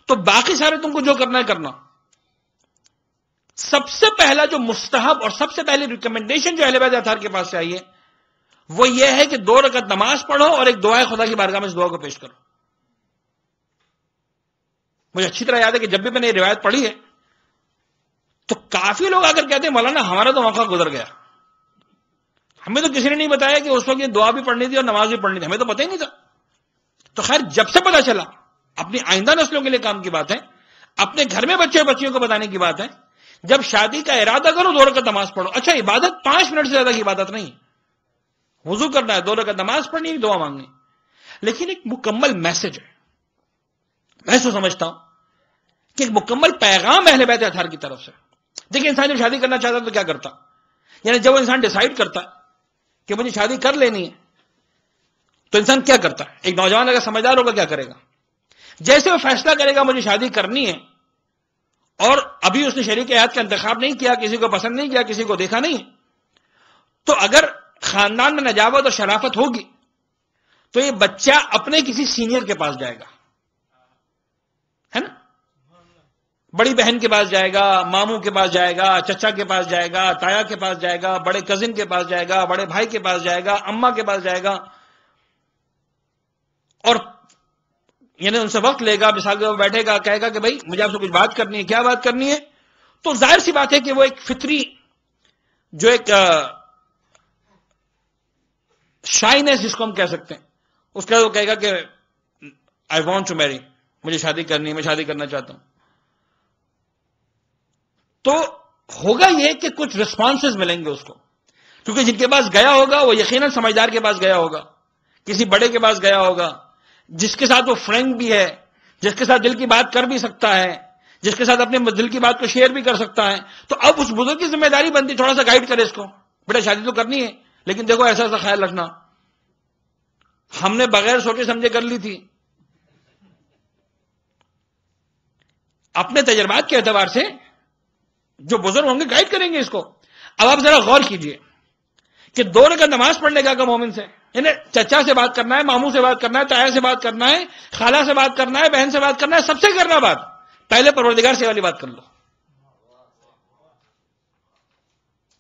تو باقی سارے تم کو جو کرنا ہے کرنا. سب سے پہلا جو مستحب اور سب سے پہلی ریکمنڈیشن جو اہل بیت اطہار کے پاس سے آئی ہے وہ یہ ہے کہ 2 رکعت نماز پڑھو اور ایک دعا خدا کی بارگاہ میں اس دعا کو پیش کرو. مجھے اچھی طرح یاد ہے کہ جب بھی میں نے یہ روایت پڑھی ہے تو کافی لوگ آ کر کہتے ہیں مولانا ہمارا تو موقع گزر گیا، ہمیں تو کسی نے نہیں بتایا کہ اس وقت یہ دعا بھی پڑھنی تھی اور نماز بھی پڑھنی تھی، ہمیں تو پتہ ہی نہیں تھا. تو خیر جب سے پتا چلا، اپنی آئندہ نسلوں کے لیے کام کی بات ہے، اپنے گھر میں بچے بچیوں کو بتانے کی بات ہے. جب شادی کا ارادہ کرو 2 رکعت نماز پڑھو. اچھا عبادت 5 منٹ سے زیادہ کی عبادت نہیں، وضو کرنا ہے، 2 رکعت نماز پڑھنی ہے، دعا مانگنی، لیکن ایک مکمل میسج ہے. میں تو سمجھتا ہوں کہ ایک مکمل پیغام اہل بیت اطہار کی طرف سے. دیکھیں انسان جب شادی کرنا چاہتا ہے تو کیا کرتا، یعنی جب وہ انسان ڈیسائیڈ کرتا کہ مجھے شادی کر لینی ہے تو انسان کیا کرتا ہے؟ ایک نوجوان اگر سمجھدار ہوگا کیا کرے گا؟ جیسے وہ فیصلہ کرے گا مجھے شادی کرنی ہے، اور ابھی اس نے شریک حیات کا انتخاب نہیں کیا، کسی کو پسند نہیں کیا، کسی کو دیکھا نہیں، تو اگر خاندان میں نجابت اور شرافت ہوگی تو یہ بچہ اپنے کسی سینئر کے پاس جائے گا، ہے نا؟ بڑی بہن کے پاس جائے گا، ماموں کے پاس جائے گا، چچا کے پاس جائے گا، تایا کے پاس جائے گا، بڑے کزن کے پاس جائے گا، بڑے بھائی کے پاس جائے گا، اماں کے پاس جائے گا، اور یعنی ان سے وقت لے گا، مثال کے وہ بیٹھے گا، کہے گا کہ بھائی مجھے آپ سے کچھ بات کرنی ہے، کیا بات کرنی ہے؟ تو ظاہر سی بات ہے کہ وہ ایک فطری جو ایک شائنس جس کو ہم کہہ سکتے ہیں، اس کا وہ کہے گا کہ آئی وانٹ ٹو میری، مجھے شادی کرنی ہے، میں شادی کرنا چاہتا ہوں. تو ہوگا یہ کہ کچھ ریسپانسز ملیں گے اس کو، کیونکہ جن کے پاس گیا ہوگا وہ یقیناً سمجھدار کے پاس گیا ہوگا، کسی بڑے کے پاس گیا ہوگا، جس کے ساتھ وہ فرینک بھی ہے، جس کے ساتھ دل کی بات کر بھی سکتا ہے، جس کے ساتھ اپنے دل کی بات کو شیئر بھی کر سکتا ہے. تو اب اس بزرگ کی ذمہ داری بنتی تھوڑا سا گائیڈ کرے اس کو، بیٹا شادی تو کرنی ہے لیکن دیکھو ایسا ایسا خیال رکھنا. ہم نے بغیر سوچے سمجھے کر لی تھی. اپنے تجربات کے اعتبار سے جو بزرگ ہوں گے گائیڈ کریں گے اس کو. اب آپ ذرا غور کیجئے کہ 2 رکعت نماز پڑھ لے گا مومن سے، یعنی چچا سے بات کرنا ہے، ماموں سے بات کرنا ہے، تایا سے بات کرنا ہے، خالہ سے بات کرنا ہے، بہن سے بات کرنا ہے، سب سے کرنا بات. پہلے پروردگار سے والی بات کر لو،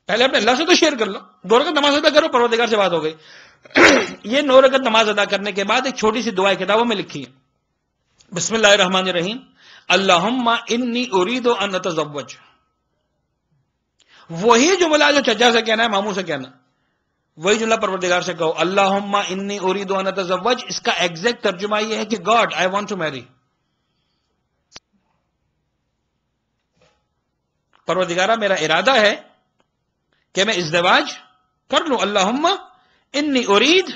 پہلے اپنے اللہ سے تو شیئر کر لو. 2 رکعت نماز ادا کرو، پروردگار سے بات ہو گئی. یہ 9 رکعت نماز ادا کرنے کے بعد ایک چھوٹی سی دعا کتابوں میں لکھی ہے. بسم اللہ الرحمن الرحیم، اللہم انی ارید ان اتزوج. وہی جملہ جو چچا سے کہنا ہے، ماموں سے کہنا، وہی جملہ پروردگار سے کہو، اللہم انی ارید ان اتزوج. اس کا ایگزیکٹ ترجمہ یہ ہے کہ God I want to marry. پروردگارہ میرا ارادہ ہے کہ میں ازدواج کر لوں. اللہم انی ارید،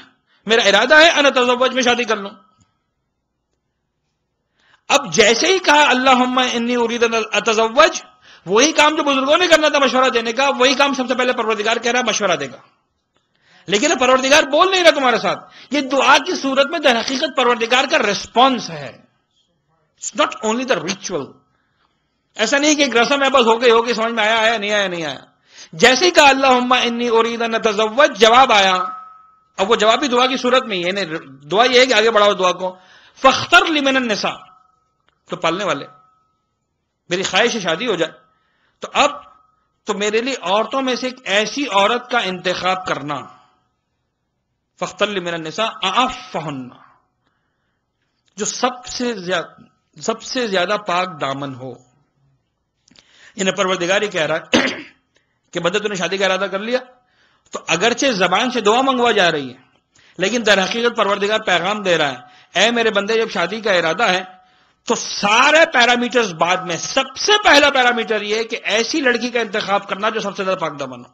میرا ارادہ ہے ان اتزوج، میں شادی کر لوں. اب جیسے ہی کہا اللہم انی ارید ان اتزوج، وہی کام جو بزرگوں نے کرنا تھا مشورہ دینے کا، وہی کام سب سے پہلے پروردگار کہہ رہا ہے مشورہ دے گا. لیکن پروردگار بول نہیں رہا تمہارے ساتھ. یہ دعا کی صورت میں در حقیقت پروردگار کا ریسپانس ہے. It's not only the ritual. ایسا نہیں کہ ایک رسم ہے بس ہو گئی سمجھ میں آیا نہیں آیا نہیں آیا. جیسے ہی کہا اللہم انی ارید ان اتزوج، جواب آیا. اب وہ جواب بھی دعا کی صورت میں ہی ہے، دعا یہ ہے کہ آگے بڑھاؤ دعا کو. فاختر لی من النساء، تو پالنے والے، میری خواہش شادی ہو جائے، تو اب تو میرے لیے عورتوں میں سے ایک ایسی عورت کا انتخاب کرنا. فاختر لی من النساء اعفہن، جو سب سے زیادہ پاک دامن ہو. انہیں پروردگار ہی کہہ رہا ہے کہ بندے تو نے شادی کا ارادہ کر لیا، تو اگرچہ زبان سے دعا منگوا جا رہی ہے لیکن در حقیقت پروردگار پیغام دے رہا ہے، اے میرے بندے جب شادی کا ارادہ ہے تو سارے پیرامیٹرز بعد میں، سب سے پہلا پیرامیٹر یہ ہے کہ ایسی لڑکی کا انتخاب کرنا جو سب سے زیادہ پاک دامن ہو.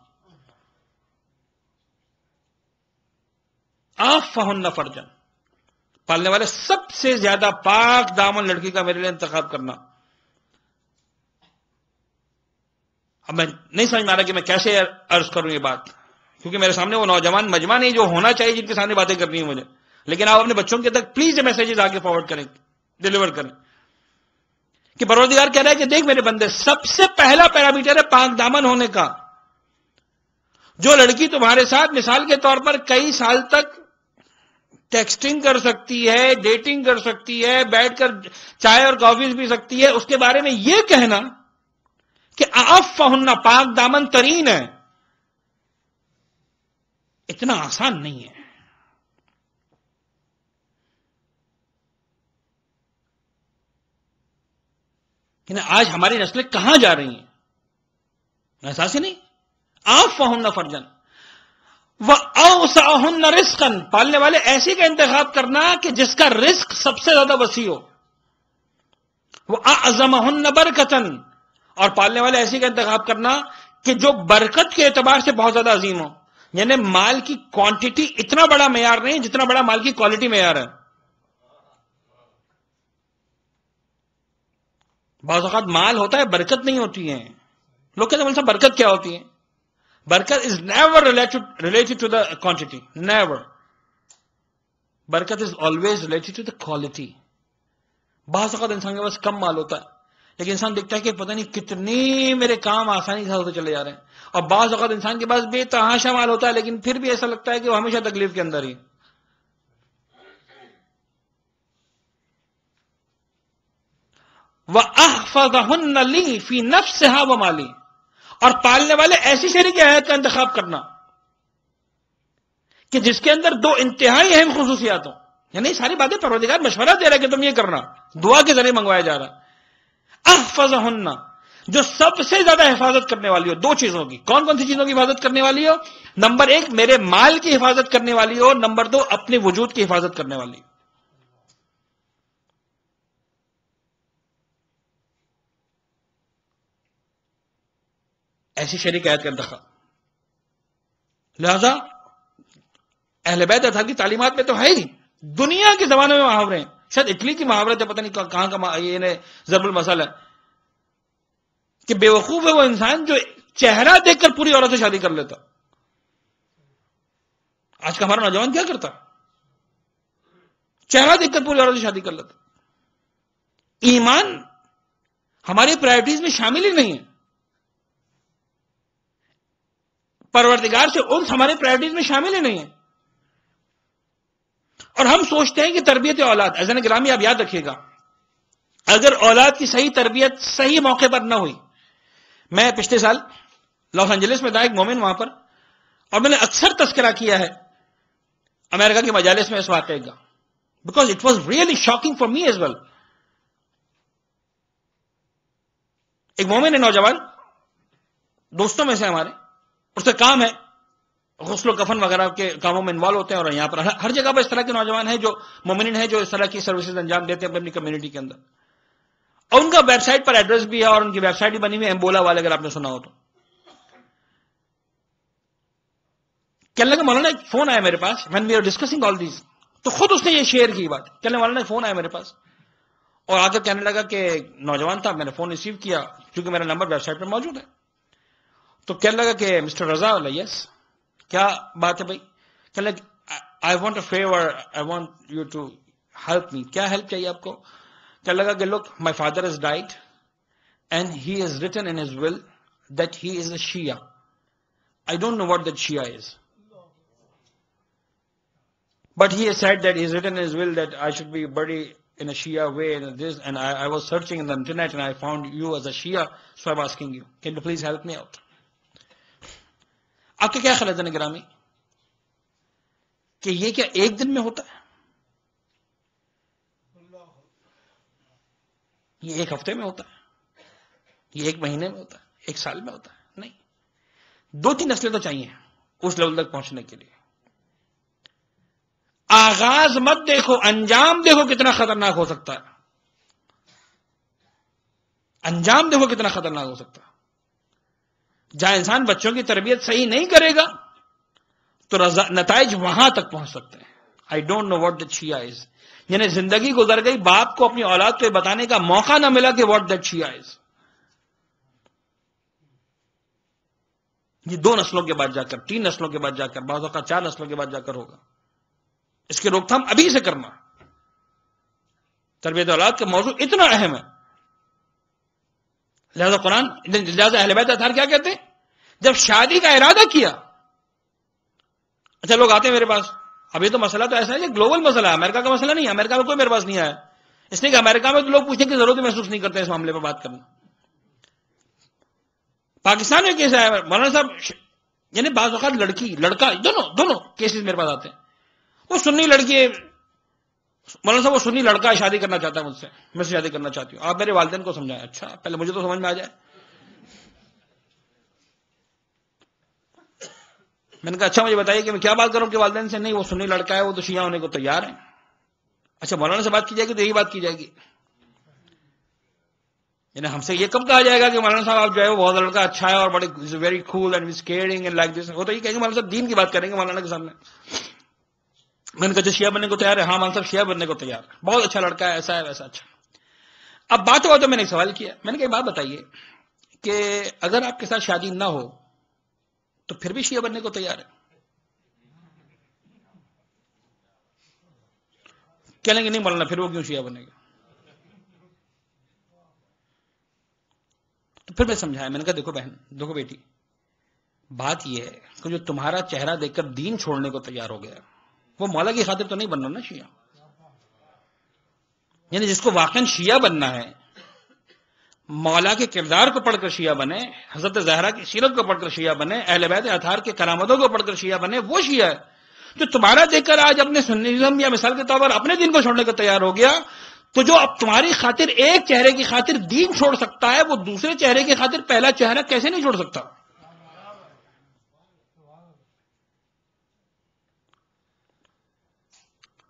آفہن فرجن، پالنے والے سب سے زیادہ پاک دامن لڑکی کا میرے لیے انتخاب کرنا. اب میں نہیں سمجھ میں آ رہا کہ میں کیسے عرض کروں یہ بات، کیونکہ میرے سامنے وہ نوجوان مجمع نہیں جو ہونا چاہیے جن کے سامنے باتیں کرنی ہیں مجھے. لیکن آپ اپنے بچوں کے تک پلیز یہ میسیجز آگے فارورڈ کریں، ڈیلیور کریں کہ پروردگار کہہ رہا ہے کہ دیکھ میرے بندے، سب سے پہلا پیرامیٹر ہے پاک دامن ہونے کا. جو لڑکی تمہارے ساتھ مثال کے طور پر کئی سال تک ٹیکسٹنگ کر سکتی ہے، ڈیٹنگ کر سکتی ہے، بیٹھ کر چائے اور کافیز پی سکتی ہے، اس کے بارے میں یہ کہنا کہ اعفہن پاک دامن ترین ہے، اتنا آسان نہیں ہے. آج ہماری نسلیں کہاں جا رہی ہیں؟ احساس ہی نہیں. اعفہن فرجن وَأَوْسَعَهُنَّ رِزْقًا، پالنے والے ایسی کا انتخاب کرنا کہ جس کا رزق سب سے زیادہ وسیع ہو. وَأَعْظَمَهُنَّ بَرْكَةً، اور پالنے والے ایسی کا انتخاب کرنا کہ جو برکت کے اعتبار سے بہت زیادہ عظیم ہو. یعنی مال کی کوانٹٹی اتنا بڑا معیار نہیں جتنا بڑا مال کی کوالٹی معیار ہے. بعض اوقات مال ہوتا ہے، برکت نہیں ہوتی ہے. لوگ کہتے ہیں صاحب برکت کیا ہوتی ہے؟ برکت is never related to the quantity, never. برکت is always related to the quality. بعض اوقات انسان کے پاس کم مال ہوتا ہے لیکن انسان دیکھتا ہے کہ پتہ نہیں کتنے میرے کام آسانی سے ہوتے چلے جا رہے ہیں. اور بعض اوقات انسان کے پاس بے تحاشا مال ہوتا ہے لیکن پھر بھی ایسا لگتا ہے کہ وہ ہمیشہ تکلیف کے اندر ہی. وَأَحْفَظَهُنَّ لِي فِي نَفْسِهَا وَمَالِي. اور پالنے والے ایسی شریک آیت کا انتخاب کرنا کہ جس کے اندر دو انتہائی اہم خصوصیات ہوں. یعنی ساری باتیں پروردگار مشورہ دے رہا ہے کہ تم یہ کرنا، دعا کے ذریعے منگوایا جا رہا. احفظہن، جو سب سے زیادہ حفاظت کرنے والی ہو دو چیزوں کی. کون کون سی چیزوں کی حفاظت کرنے والی ہو؟ نمبر 1 میرے مال کی حفاظت کرنے والی ہو، نمبر 2 اپنے وجود کی حفاظت کرنے والی ہو. ایسی شریک آیت کا انتخاب. لہذا اہل بیت اطہار کی تعلیمات میں تو ہے ہی، دنیا کے زمانے میں محاورے ہیں. شاید اٹلی کی محاورت ہے، پتہ نہیں کہاں کا یہ ضرب المثل ہے کہ بے وقوف ہے وہ انسان جو چہرہ دیکھ کر پوری عورت سے شادی کر لیتا. آج کا ہمارا نوجوان کیا کرتا؟ چہرہ دیکھ کر پوری عورت سے شادی کر لیتا. ایمان ہماری پرائرٹیز میں شامل ہی نہیں ہے. پروردگار سے انس ہمارے پرائرٹیز میں شامل ہی نہیں ہے. اور ہم سوچتے ہیں کہ تربیت اولاد، عزیزان گرامی آپ یاد رکھیے گا، اگر اولاد کی صحیح تربیت صحیح موقع پر نہ ہوئی. میں پچھلے سال لاس اینجلس میں تھا، ایک مومن وہاں پر، اور میں نے اکثر تذکرہ کیا ہے امریکہ کی مجالس میں اس واقعے کا، because it was really shocking for me as well. ایک مومن ہے، نوجوان، دوستوں میں سے ہمارے، اس کا کام ہے غسل و کفن وغیرہ کے کاموں میں انوالو ہوتے ہیں، اور یہاں پر ہر جگہ پر اس طرح کے نوجوان ہیں جو مومنین ہیں جو اس طرح کی سروسز انجام دیتے ہیں اپنی کمیونٹی کے اندر. اور ان کا ویب سائٹ پر ایڈریس بھی ہے، اور ان کی ویب سائٹ بھی بنی ہوئی ہے، ایمبولا والے، اگر آپ نے سنا ہو تو. کہنے لگا مولانا ایک فون آیا میرے پاس when we are discussing all these، تو خود اس نے یہ شیئر کی بات. کہنے مولانا فون آیا میرے پاس، اور آ کر کہنے لگا کہ نوجوان تھا، میں نے فون ریسیو کیا کیونکہ میرا نمبر ویب سائٹ پر موجود ہے. تو کہنے لگا کہ مسٹر رضا، یس کیا بات ہے بھائی؟ کہنے لگا I want a favour, I want you to help me. کیا ہیلپ چاہیے آپ کو؟ کہنے لگا کہ look my father is died and he is written in his will that he is a Shia. I don't know what that Shia is, but he has said that he has written in his will that I should be buried in a Shia way and this, and I was searching in the internet and I found you as a Shia, so I'm asking you, can you please help me out? آپ کے کیا خیال ہے گرامی کہ یہ کیا ایک دن میں ہوتا ہے؟ یہ ایک ہفتے میں ہوتا ہے؟ یہ ایک مہینے میں ہوتا ہے؟ ایک سال میں ہوتا ہے؟ نہیں، 2-3 نسلیں تو چاہیے اس لیول تک پہنچنے کے لیے. آغاز مت دیکھو، انجام دیکھو کتنا خطرناک ہو سکتا ہے. انجام دیکھو کتنا خطرناک ہو سکتا ہے. جہاں انسان بچوں کی تربیت صحیح نہیں کرے گا تو نتائج وہاں تک پہنچ سکتے ہیں. I don't know what that Shia is, یعنی زندگی گزر گئی، باپ کو اپنی اولاد کو بتانے کا موقع نہ ملا کہ واٹ دیٹ شیعہ از. یہ 2 نسلوں کے بعد جا کر، 3 نسلوں کے بعد جا کر، بعض اوقات 4 نسلوں کے بعد جا کر ہوگا. اس کی روک تھام ابھی سے کرنا. تربیت اولاد کا موضوع اتنا اہم ہے. لہذا قرآن، لہذا اہل بیت اطہار کیا کہتے ہیں؟ جب شادی کا ارادہ کیا، اچھا لوگ آتے ہیں میرے پاس، اب یہ تو مسئلہ تو ایسا ہے کہ گلوبل مسئلہ ہے، امریکہ کا مسئلہ نہیں ہے. امریکہ میں کوئی میرے پاس نہیں آیا، اس لیے کہ امریکہ میں تو لوگ پوچھنے کی ضرورت محسوس نہیں کرتے اس معاملے پر بات کرنا. پاکستان میں کیسا ہے مولانا صاحب؟ یعنی بعض اوقات لڑکی لڑکا دونوں کیسز میرے پاس آتے ہیں. وہ سنی لڑکی ہے مولانا صاحب، وہ سنی لڑکا شادی کرنا چاہتا ہے مجھ سے، میں سے شادی کرنا چاہتی ہوں، آپ میرے والدین کو سمجھائیں. اچھا پہلے مجھے تو سمجھ میں آ جائے. میں نے کہا اچھا مجھے بتائیے کہ میں کیا بات کروں کہ والدین سے؟ نہیں، وہ سنی لڑکا ہے، وہ تو شیعہ ہونے کو تیار ہے. اچھا مولانا سے بات کی جائے گی تو یہی بات کی جائے گی. یعنی ہم سے یہ کب کہا جائے گا کہ مولانا صاحب آپ جو ہے وہ بہت لڑکا اچھا ہے اور بڑے very cool and is caring and like this. وہ تو یہ کہیں گے مولانا صاحب دین کی بات کریں گے مولانا کے سامنے. میں نے کہا شیعہ بننے کو تیار ہے؟ ہاں مولانا صاحب شیعہ بننے کو تیار ہے، بہت اچھا لڑکا ہے، ایسا ہے ویسا. اچھا اب بات ہوا تو میں نے ایک سوال کیا، میں نے کہا بات بتائیے کہ اگر آپ کے ساتھ شادی نہ ہو تو پھر بھی شیعہ بننے کو تیار ہے؟ کہنے کہ نہیں مولانا پھر وہ کیوں شیعہ بنے گا؟ تو پھر میں سمجھایا، میں نے کہا دیکھو بہن، دیکھو بیٹی، بات یہ ہے کہ جو تمہارا چہرہ دیکھ کر دین چھوڑنے کو تیار ہو گیا وہ مولا کی خاطر تو نہیں بننا نا شیعہ. یعنی جس کو واقعا شیعہ بننا ہے، مولا کے کردار کو پڑھ کر شیعہ بنے، حضرت زہرا کی سیرت کو پڑھ کر شیعہ بنے، اہل بیت اطہار کے کرامتوں کو پڑھ کر شیعہ بنے، وہ شیعہ ہے. جو تمہارا دیکھ کر آج اپنے سنیزم یا مثال کے طور پر اپنے دین کو چھوڑنے کو تیار ہو گیا، تو جو اب تمہاری خاطر ایک چہرے کی خاطر دین چھوڑ سکتا ہے، وہ دوسرے چہرے کی خاطر پہلا چہرہ کیسے نہیں چھوڑ سکتا؟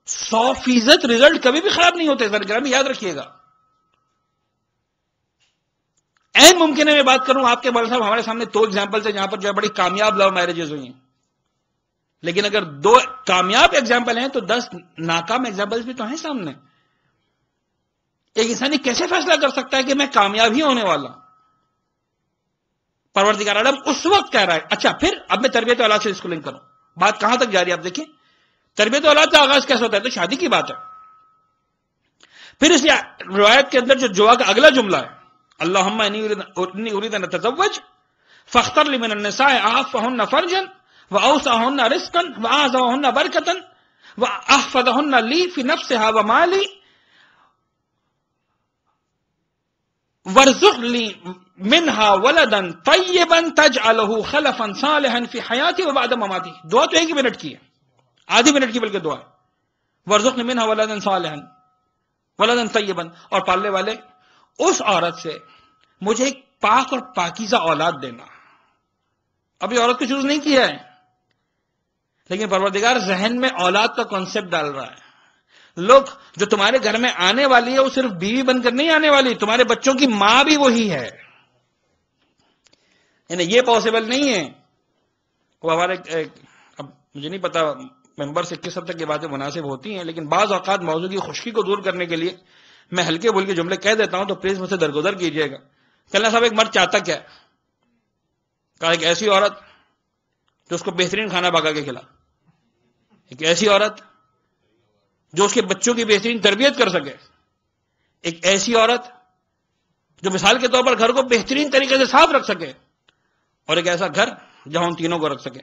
100% رزلٹ کبھی بھی خراب نہیں ہوتے، ذرا یاد رکھیے گا. این ممکن ہے میں بات کروں، آپ کے بڑے صاحب ہمارے سامنے 2 ایگزامپل ہیں جہاں پر جو ہے بڑی کامیاب لو میرجز ہوئی ہیں، لیکن اگر 2 کامیاب ایگزامپل ہیں تو 10 ناکام ایگزامپل بھی تو ہیں سامنے. ایک انسان کیسے فیصلہ کر سکتا ہے کہ میں کامیاب ہی ہونے والا؟ پروردگار عالم اس وقت کہہ رہا ہے. اچھا پھر اب میں تربیت اولاد سے اس کو لنک کروں، بات کہاں تک جاری ہے آپ دیکھیں. تربیت اولاد کا آغاز کیسے ہوتا ہے؟ تو شادی کی بات ہے. پھر اس روایت کے اندر جو دعا کا اگلا جملہ ہے، اللہم انی ارید ان اتزوج فاختر لی من النساء اعفہن فرجا واوسعہن رزقا واعظمہن برکتا واحفظہن لی فی نفسها ومالی وارزق لی منہا ولدا طیبا تجعلہ خلفا صالحا فی حیاتی وبعد مماتی. دعا تو 1 منٹ کی ہے، آدھی منٹ کی بلکہ دعا ہے. وارزق لی منہا ولدا صالحا ولدا طیبا، اور پالنے والے اس عورت سے مجھے ایک پاک اور پاکیزہ اولاد دینا. ابھی عورت کو چوز نہیں کیا ہے، لیکن پروردگار ذہن میں اولاد کا کانسیپٹ ڈال رہا ہے. لوگ جو تمہارے گھر میں آنے والی ہے وہ صرف بیوی بن کر نہیں آنے والی، تمہارے بچوں کی ماں بھی وہی ہے. یعنی یہ پاسبل نہیں ہے. وہ ہمارے اب مجھے نہیں پتا ممبر سے کس حد تک یہ باتیں مناسب ہوتی ہیں، لیکن بعض اوقات موضوع کی خشکی کو دور کرنے کے لیے میں ہلکے بھلکے جملے کہہ دیتا ہوں، تو پلیز مجھ سے درگزر کیجیے گا. کہنا صاحب ایک مرد چاہتا کیا ہے؟ کہا ایک ایسی عورت جو اس کو بہترین کھانا پکا کے کھلا، ایک ایسی عورت جو اس کے بچوں کی بہترین تربیت کر سکے، ایک ایسی عورت جو مثال کے طور پر گھر کو بہترین طریقے سے صاف رکھ سکے، اور ایک ایسا گھر جہاں ان تینوں کو رکھ سکے.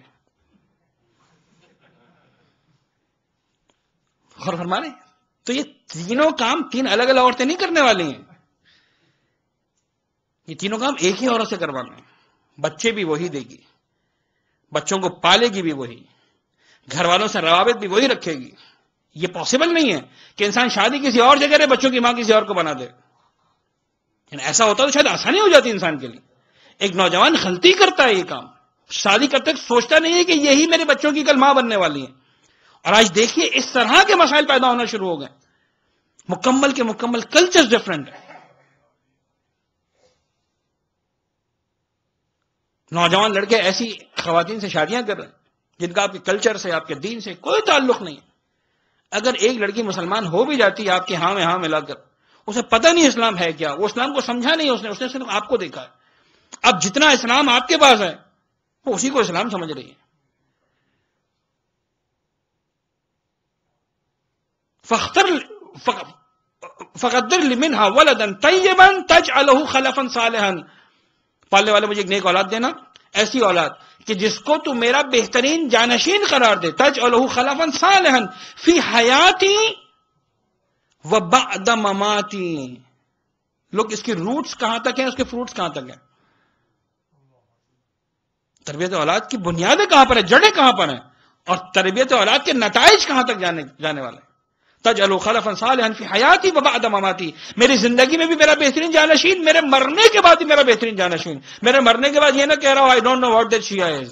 غور فرمانے تو یہ تینوں کام 3 الگ الگ عورتیں نہیں کرنے والی ہیں، یہ تینوں کام ایک ہی عورت سے کروانا ہے. بچے بھی وہی دے گی، بچوں کو پالے گی بھی وہی، گھر والوں سے روابط بھی وہی رکھے گی. یہ پاسبل نہیں ہے کہ انسان شادی کسی اور جگہ رہے، بچوں کی ماں کسی اور کو بنا دے. یعنی ایسا ہوتا تو شاید آسانی ہو جاتی انسان کے لیے. ایک نوجوان غلطی کرتا ہے یہ کام، شادی کرتے سوچتا نہیں ہے کہ یہی میرے بچوں کی کل ماں بننے والی ہے. اور آج دیکھیے اس طرح کے مسائل پیدا ہونا شروع ہو گئے، مکمل کے مکمل کلچر ڈفرنٹ ہے. نوجوان لڑکے ایسی خواتین سے شادیاں کر رہے ہیں جن کا آپ کے کلچر سے، آپ کے دین سے کوئی تعلق نہیں. اگر ایک لڑکی مسلمان ہو بھی جاتی ہے آپ کے ہاں میں ہاں ملا کر، اسے پتہ نہیں اسلام ہے کیا، وہ اسلام کو سمجھا نہیں، اس نے صرف آپ کو دیکھا ہے. اب جتنا اسلام آپ کے پاس ہے وہ اسی کو اسلام سمجھ رہی ہے. فقدر لمنها ولدا طیبا تجعلہ خلفا صالحا، پالنے والے مجھے ایک نیک اولاد دینا، ایسی اولاد کہ جس کو تو میرا بہترین جانشین قرار دے. تجعلہ خلفا صالحا فی حیاتی وبعد مماتی. لوگ اس کی روٹس کہاں تک ہیں، اس کے فروٹس کہاں تک ہیں؟ تربیت اولاد کی بنیادیں کہاں پر ہیں، جڑیں کہاں پر ہیں، اور تربیت اولاد کے نتائج کہاں تک جانے والے ہیں. تجعلہ خلفا صالحا فی حیاتی وبعد مماتی، میری زندگی میں بھی میرا بہترین جانشین، میرے مرنے کے بعد بھی میرا بہترین جانشین. میرے مرنے کے بعد یہ نہ کہہ رہا ہوں I don't know what that Shia is.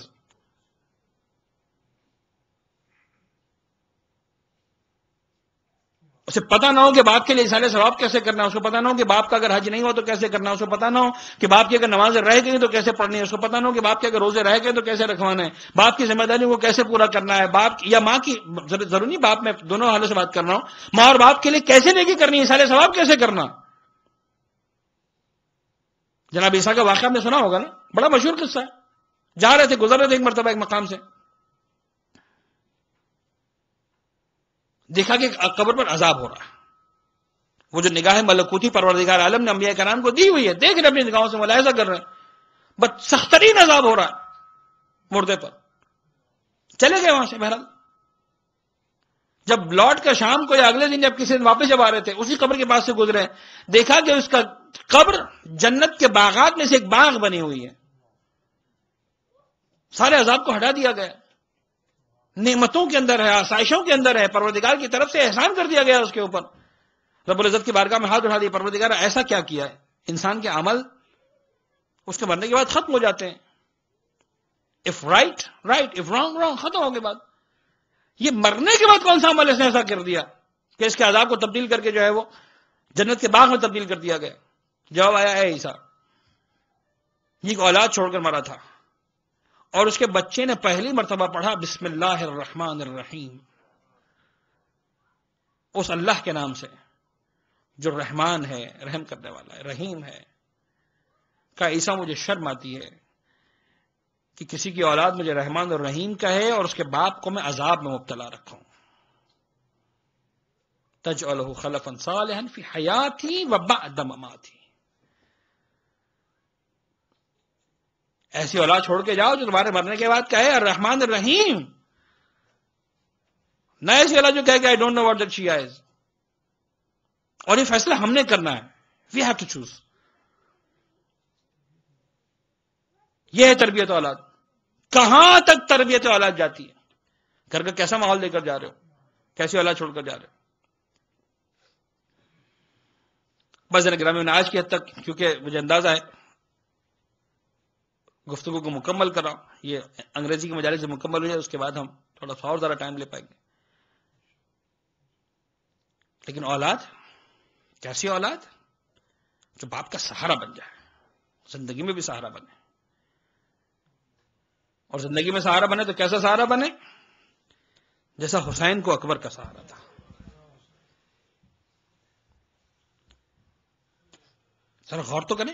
اسے پتا نہ ہو کہ باپ کے لیے اصالہ ثواب کیسے کرنا ہے، اس کو پتا نہ ہو کہ باپ کا اگر حج نہیں ہوا تو کیسے کرنا ہے، اس کو پتا نہ ہو کہ باپ کی اگر نمازیں رہ گئی تو کیسے پڑھنی ہے، اس کو پتا نہ ہو کہ باپ کے اگر روزے رہ گئے تو کیسے رکھوانا ہے، باپ کی ذمہ داریوں کو کیسے پورا کرنا ہے، باپ یا ماں کی، ضروری نہیں باپ میں دونوں حالوں سے بات کر رہا ہوں، ماں اور باپ کے لیے کیسے نیکی کرنی ہے، اصالہ ثواب کیسے کرنا. جناب عیسیٰ کا واقعہ میں سنا ہوگا نا، بڑا مشہور قصہ ہے. جا رہے تھے، گزر رہے تھے ایک مرتبہ ایک مقام سے، دیکھا کہ قبر پر عذاب ہو رہا ہے. وہ جو نگاہ ملکوتی پروردگار عالم نے انبیاء کرام کو دی ہوئی ہے، دیکھ رہے اپنی نگاہوں سے ملاحظہ کر رہے ہیں، بس سخت ترین عذاب ہو رہا ہے مردے پر. چلے گئے وہاں سے. بہرحال جب لوٹ کر شام کو یا اگلے دن جب کسی دن واپس جب آ رہے تھے، اسی قبر کے پاس سے گزرے، دیکھا کہ اس کا قبر جنت کے باغات میں سے ایک باغ بنی ہوئی ہے. سارے عذاب کو ہٹا دیا گیا، نعمتوں کے اندر ہے، آسائشوں کے اندر ہے، پروردگار کی طرف سے احسان کر دیا گیا اس کے اوپر. رب العزت کی بارگاہ میں ہاتھ اٹھا دیا، پروردگار ایسا کیا کیا ہے؟ انسان کے عمل اس کے مرنے کے بعد ختم ہو جاتے ہیں. if right right if wrong wrong، ختم ہو گئے بات. یہ مرنے کے بعد کون سا عمل اس نے ایسا کر دیا کہ اس کے عذاب کو تبدیل کر کے جو ہے وہ جنت کے باغ میں تبدیل کر دیا گیا؟ جواب آیا اے عیسیٰ، یہ ایک اولاد چھوڑ کر مرا تھا اور اس کے بچے نے پہلی مرتبہ پڑھا بسم اللہ الرحمن الرحیم، اس اللہ کے نام سے جو رحمان ہے، رحم کرنے والا ہے، رحیم ہے. کہا عیسیٰ مجھے شرم آتی ہے کہ کسی کی اولاد مجھے رحمان اور رحیم کہے اور اس کے باپ کو میں عذاب میں مبتلا رکھوں. تجعلہ خلفا صالحا فی حیاتی و بعد مماتی. ایسی اولاد چھوڑ کے جاؤ جو تمہارے مرنے کے بعد کہے الرحمن الرحیم، نہ ایسی اولاد جو کہے کہ I don't know what that she is. اور یہ فیصلہ ہم نے کرنا ہے. We have to choose. یہ ہے تربیت اولاد. کہاں تک تربیت اولاد جاتی ہے؟ گھر کا کیسا ماحول لے کر جا رہے ہو، کیسی اولاد چھوڑ کر جا رہے ہو؟ بس گرامی آج کی حد تک، کیونکہ مجھے اندازہ ہے گفتگو کو مکمل کر رہا ہوں، یہ انگریزی کی مجالس سے مکمل ہو جائے، اس کے بعد ہم تھوڑا سا اور زیادہ ٹائم لے پائیں گے. لیکن اولاد، کیسی اولاد؟ جو باپ کا سہارا بن جائے، زندگی میں بھی سہارا بنے. اور زندگی میں سہارا بنے تو کیسا سہارا بنے؟ جیسا حسین کو اکبر کا سہارا تھا. ذرا غور تو کریں،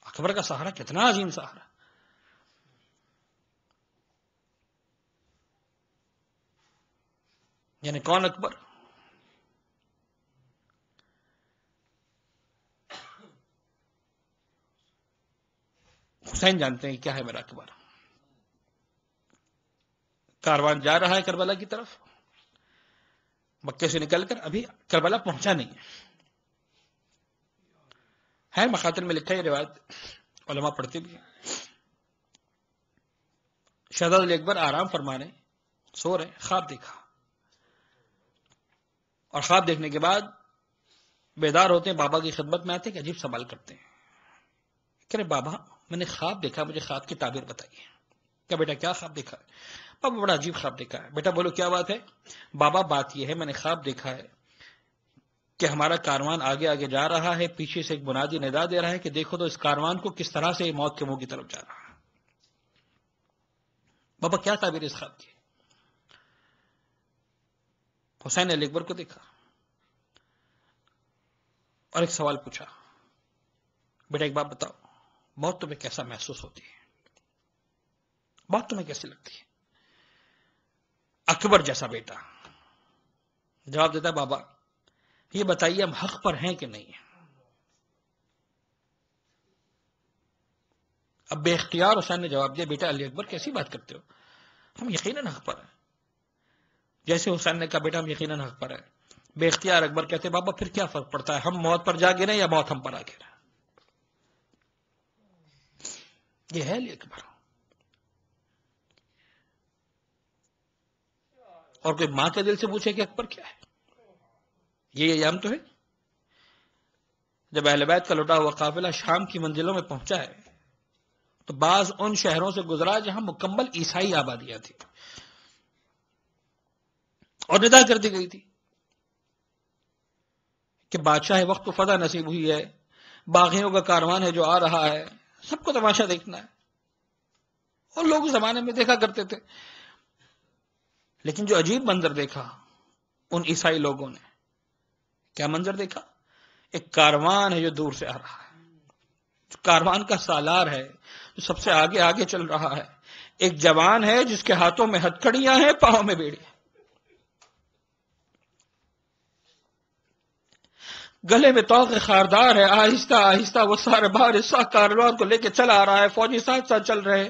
اکبر کا سہارا کتنا عظیم سہارا. یعنی کون اکبر؟ حسین جانتے ہیں کیا ہے میرا اکبر. کاروان جا رہا ہے کربلا کی طرف، مکے سے نکل کر ابھی کربلا پہنچا نہیں ہے. مخاطر میں لکھا ہے، روایت علماء پڑھتے بھی ہیں. شہزادہ علی اکبر آرام فرمانے سو رہے، خواب دیکھا، اور خواب دیکھنے کے بعد بیدار ہوتے ہیں، بابا کی خدمت میں آتے ہیں کہ عجیب سوال کرتے ہیں کہ رے بابا میں نے خواب دیکھا، مجھے خواب کی تعبیر بتائیے. کیا بیٹا کیا خواب دیکھا ہے؟ بابا بڑا عجیب خواب دیکھا ہے. بیٹا بولو کیا بات ہے؟ بابا بات یہ ہے میں نے خواب دیکھا ہے کہ ہمارا کاروان آگے آگے جا رہا ہے، پیچھے سے ایک منادی ندا دے رہا ہے کہ دیکھو تو اس کاروان کو کس طرح سے موت کے منہ کی طرف جا رہا ہے. بابا کیا تعبیر اس خواب کی؟ حسین علی اکبر کو دیکھا اور ایک سوال پوچھا، بیٹا ایک بات بتاؤ، موت تمہیں کیسا محسوس ہوتی ہے؟ موت تمہیں کیسی لگتی ہے؟ اکبر جیسا بیٹا جواب دیتا ہے، بابا یہ بتائیے ہم حق پر ہیں کہ نہیں ہیں؟ اب بے اختیار حسین نے جواب دیا، بیٹا علی اکبر کیسی بات کرتے ہو، ہم یقیناً حق پر ہیں. جیسے حسین نے کہا بیٹا ہم یقیناً حق پر ہیں، بے اختیار اکبر کہتے بابا پھر کیا فرق پڑتا ہے، ہم موت پر جا گرے یا موت ہم پر آ گرے؟ یہ ہے علی اکبر. اور کوئی ماں کے دل سے پوچھے کہ اکبر کیا ہے؟ یہ ایام تو ہے جب اہل بیت کا لٹا ہوا قافلہ شام کی منزلوں میں پہنچا ہے تو بعض ان شہروں سے گزرا جہاں مکمل عیسائی آبادیاں تھی، اور ندا کر دی گئی تھی کہ بادشاہ وقت کو فتح نصیب ہوئی ہے، باغیوں کا کاروان ہے جو آ رہا ہے، سب کو تماشا دیکھنا ہے. اور لوگ اس زمانے میں دیکھا کرتے تھے. لیکن جو عجیب منظر دیکھا ان عیسائی لوگوں نے، کیا منظر دیکھا؟ ایک کاروان ہے جو دور سے آ رہا ہے، جو کاروان کا سالار ہے، جو سب سے آگے آگے چل رہا ہے. ایک جوان ہے جس کے ہاتھوں میں ہتھکڑیاں ہیں، پاؤں میں بیڑی ہے. گلے میں توق خاردار ہے، آہستہ آہستہ وہ سارے بھارے کاروان کو لے کے چلا آ رہا ہے، فوجی ساتھ ساتھ چل رہے ہیں،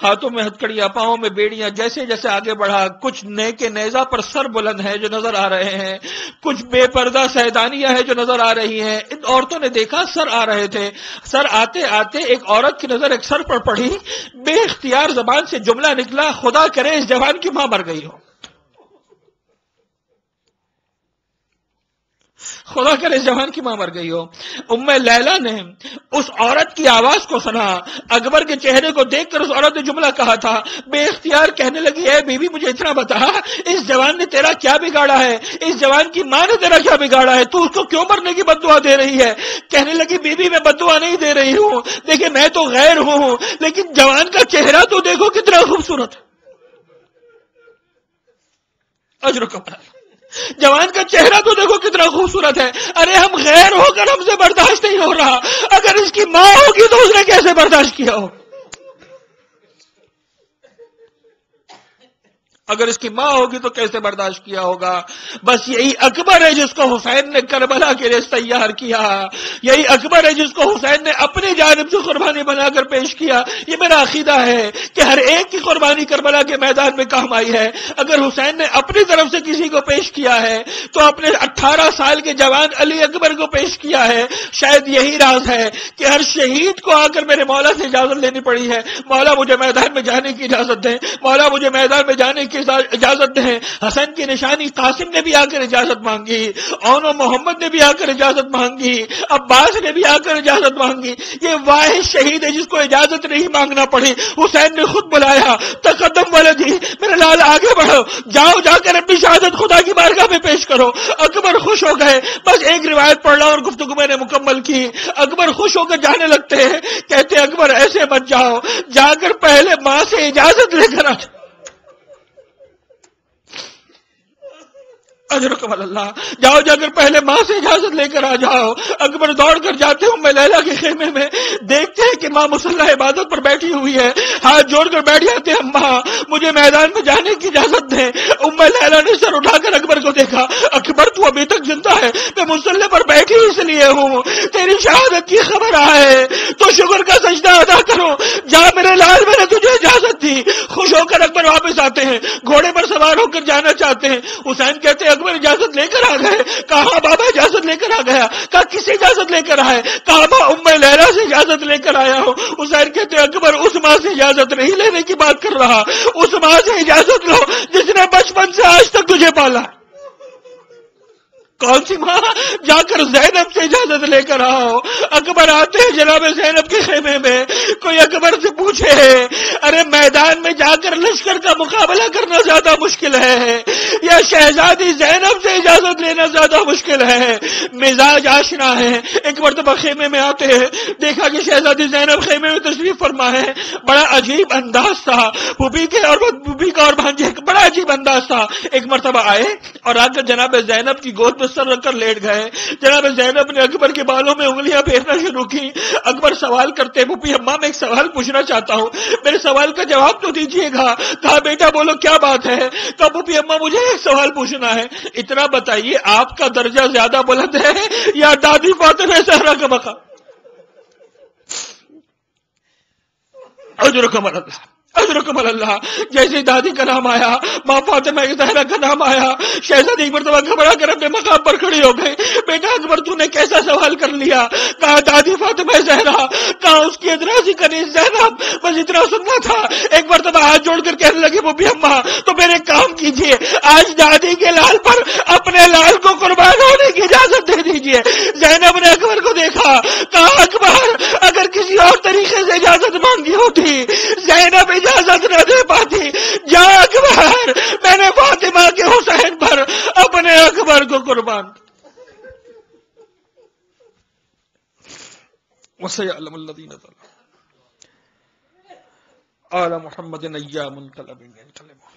ہاتھوں میں ہتکڑیاں، پاؤں میں بیڑیاں، جیسے جیسے آگے بڑھا کچھ نیکے نیزہ پر سر بلند ہے جو نظر آ رہے ہیں، کچھ بے پردہ سیدانیاں ہیں جو نظر آ رہی ہیں۔ ان عورتوں نے دیکھا سر آ رہے تھے، سر آتے آتے ایک عورت کی نظر ایک سر پر پڑی، بے اختیار زبان سے جملہ نکلا، خدا کرے اس جوان کی ماں مر گئی ہو، خدا کرے جوان کی ماں مر گئی ہو۔ ام لیلہ نے اس عورت کی آواز کو سنا، اکبر کے چہرے کو دیکھ کر اس عورت نے جملہ کہا تھا، بے اختیار کہنے لگی، اے بی بی مجھے اتنا بتا، اس جوان نے تیرا کیا بگاڑا ہے، اس جوان کی ماں نے تیرا کیا بگاڑا ہے، تو اس کو کیوں مرنے کی بد دعا دے رہی ہے؟ کہنے لگی، بی بی میں بد دعا نہیں دے رہی ہوں، دیکھیں میں تو غیر ہوں، لیکن جوان کا چہرہ تو دیکھو کتنا خوبصورت ہے، اجرکم اللہ، جوان کا چہرہ تو دیکھو کتنا خوبصورت ہے۔ ارے ہم غیر ہو کر ہم سے برداشت نہیں ہو رہا، اگر اس کی ماں ہوگی تو اس نے کیسے برداشت کیا ہو، اگر اس کی ماں ہوگی تو کیسے برداشت کیا ہوگا۔ بس یہی اکبر ہے جس کو حسین نے کربلا کے لیے تیار کیا، یہی اکبر ہے جس کو حسین نے اپنی جانب سے قربانی بنا کر پیش کیا۔ یہ میرا عقیدہ ہے کہ ہر ایک کی قربانی کربلا کے میدان میں کام آئی ہے۔ اگر حسین نے اپنی طرف سے کسی کو پیش کیا ہے تو اپنے 18 سال کے جوان علی اکبر کو پیش کیا ہے۔ شاید یہی راز ہے کہ ہر شہید کو آ کر میرے مولا سے اجازت لینی پڑی ہے، مولا مجھے میدان میں جانے کی اجازت دیں، مولا مجھے میدان میں جانے کی اجازت دیں۔ حسن کی نشانی قاسم نے بھی آ کر اجازت مانگی، اون و محمد نے بھی آ کر اجازت مانگی، عباس نے بھی آ کر اجازت مانگی۔ یہ واحد شہید ہے جس کو اجازت نہیں مانگنا پڑی، حسین نے خود بلایا، تقدم ولدی، میرے لال آگے بڑھو، جاؤ جا کر اپنی شہادت خدا کی بارگاہ میں پیش کرو۔ اکبر خوش ہو گئے، بس ایک روایت پڑھ رہا اور گفتگو میں نے مکمل کی۔ اکبر خوش ہو کر جانے لگتے ہیں، کہتے اکبر ایسے مت جاؤ، جا کر پہلے ماں سے اجازت لے کر آ جاؤ۔ اجرکم اللہ، جاؤ جا کر پہلے ماں سے اجازت لے کر آ جاؤ۔ اکبر دوڑ کر جاتے ام لیلہ کے خیمے میں، دیکھتے ہیں کہ ماں مسلح عبادت پر بیٹھی ہوئی ہے، ہاتھ جوڑ کر بیٹھ جاتے ہیں، اماں مجھے میدان میں جانے کی اجازت دیں۔ ام لیلہ نے سر اٹھا کر اکبر کو دیکھا، اکبر تو ابھی تک زندہ ہے، میں مسلح پر بیٹھی اس لیے ہوں، تیری شہادت کی خبر آئے تو شکر کا سجدہ ادا کرو، جا میرے لال، میں نے تجھے اجازت دی۔ خوش ہو کر اکبر واپس آتے ہیں، گھوڑے پر سوار ہو کر جانا چاہتے ہیں۔ حسین کہتے ہیں اکبر اجازت لے کر آ گئے؟ کہا بابا اجازت لے کر آ گیا۔ کہا کسی اجازت لے کر آئے؟ کہا ماں ام لیلہ سے اجازت لے کر آیا ہوں۔ حسین کہتے ہیں اکبر اس ماں سے اجازت نہیں لینے کی بات کر رہا، اس ماں سے اجازت لو جس نے بچپن سے آج تک تجھے پالا۔ کون سی ماں؟ جا کر زینب سے اجازت لے کر آؤ۔ اکبر آتے ہیں جناب زینب کے خیمے میں، کوئی اکبر سے پوچھے ارے میدان میں جا کر لشکر کا مقابلہ کرنا زیادہ مشکل ہے یا شہزادی زینب سے اجازت لینا زیادہ مشکل ہے؟ مزاج آشنا ہے۔ ایک مرتبہ خیمے میں آتے ہیں، دیکھا کہ شہزادی زینب خیمے میں تشریف فرما ہے، بڑا عجیب انداز تھا، پھوپھی کے اور پھوپھی کا اور بھانجے کا بڑا عجیب انداز تھا۔ ایک مرتبہ آئے اور آ کر جناب زینب کی گود میں سر رکھ کر لیٹ گئے۔ جناب زینب نے اکبر کے بالوں میں انگلیاں پھیرنا شروع کی۔ اکبر سوال کرتے، پھوپھی اماں میں ایک سوال پوچھنا چاہتا ہوں، میرے سوال کا جواب تو دیجیے گا۔ کہا بیٹا بولو کیا بات ہے؟ کہا پھوپھی اماں مجھے ایک سوال پوچھنا ہے، اتنا بتائیے آپ کا درجہ زیادہ بلند ہے یا دادی فاطمہ زہرا کا مقام؟ اجرکم اللہ، اجرکم اللہ۔ جیسے دادی کا نام آیا، ماں فاطمہ زہرا کا نام آیا، شہزادی ایک مرتبہ گھبرا کر اپنے مقام پر کھڑی ہو گئے۔ بیٹا اکبر تو نے کیسا سوال کر لیا؟ کہا دادی فاطمہ زہرا، کہا اس کی ادراسی کنیز زینب، بس اتنا سننا تھا۔ ایک مرتبہ ہاتھ جوڑ کر کہنے لگے پھوپھی اماں تو میرے کام کیجیے، آج دادی کے لال پر اپنے لال کو قربان ہونے کی اجازت دے دیجیے۔ زینب نے اکبر کو دیکھا، کہا اکبر اگر کسی اور طریقے سے اجازت مانگی ہوتی زینب اجازت نہ دے پاتی، جا اکبر میں نے فاطمہ کے حسین پر اپنے اکبر کو قربان۔ وَسَيَعْلَمُ الَّذِينَ ظَلَمُوا آلَ مُحَمَّدٍ أَيَّا مُنْقَلَبٍ يَنْقَلِبُونَ۔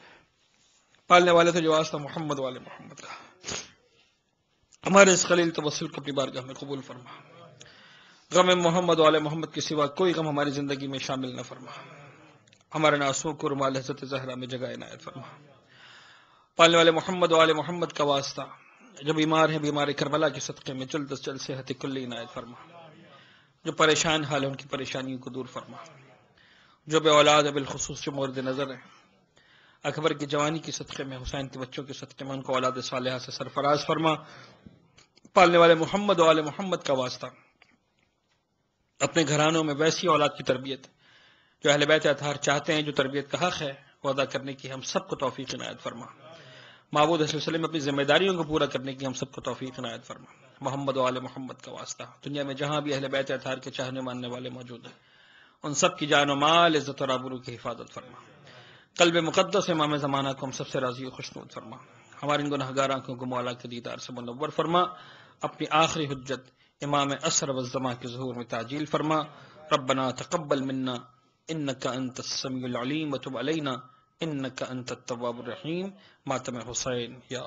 پالنے والے تو جو واسطہ محمد والے محمد کا، ہمارے اس خلیل توسل کو اپنی بارگاہ میں قبول فرما، غم محمد والے محمد کے سوا کوئی غم ہماری زندگی میں شامل نہ فرما، ہمارے ناسوں کو رمال حضرت زہرا میں جگہ عنایت فرما۔ پالنے والے محمد والے محمد کا واسطہ جو بیمار ہیں بیمار کربلا کے صدقے میں جلد از جلد صحت کلی عنایت فرما، جو پریشان حال ہے ان کی پریشانیوں کو دور فرما، جو بے اولاد ہے بالخصوص جو مورد نظر ہے اکبر کی جوانی کے صدقے میں، حسین کے بچوں کے صدقے میں ان کو اولاد صالحہ سے سرفراز فرما، پالنے والے محمد و آل محمد کا واسطہ اپنے گھرانوں میں ویسی اولاد کی تربیت جو اہل بیت اطہار چاہتے ہیں، جو تربیت کا حق ہے وہ ادا کرنے کی ہم سب کو توفیق عنایت فرما، معبود صلی اللہ علیہ وسلم اپنی ذمہ داریوں کو پورا کرنے کی ہم سب کو توفیق عنایت فرما، محمد و آل محمد کا واسطہ دنیا میں جہاں بھی اہل بیت اطہار کے چاہنے ماننے والے موجود ہیں ان سب کی جان و مال، عزت اور آبرو کی حفاظت فرما، قلب مقدس امام زمانہ کو ہم سب سے راضی و خوشنود فرما، ہماری ان گنہگار آنکھوں کو مولا کے دیدار سے منور فرما، اپنی آخری حجت امام اسر والزمان کے ظہور میں تعجیل فرما، ربنا تقبل منا انك انت السميع العليم وتب علينا انك انت التواب الرحيم، ماتم حسین یا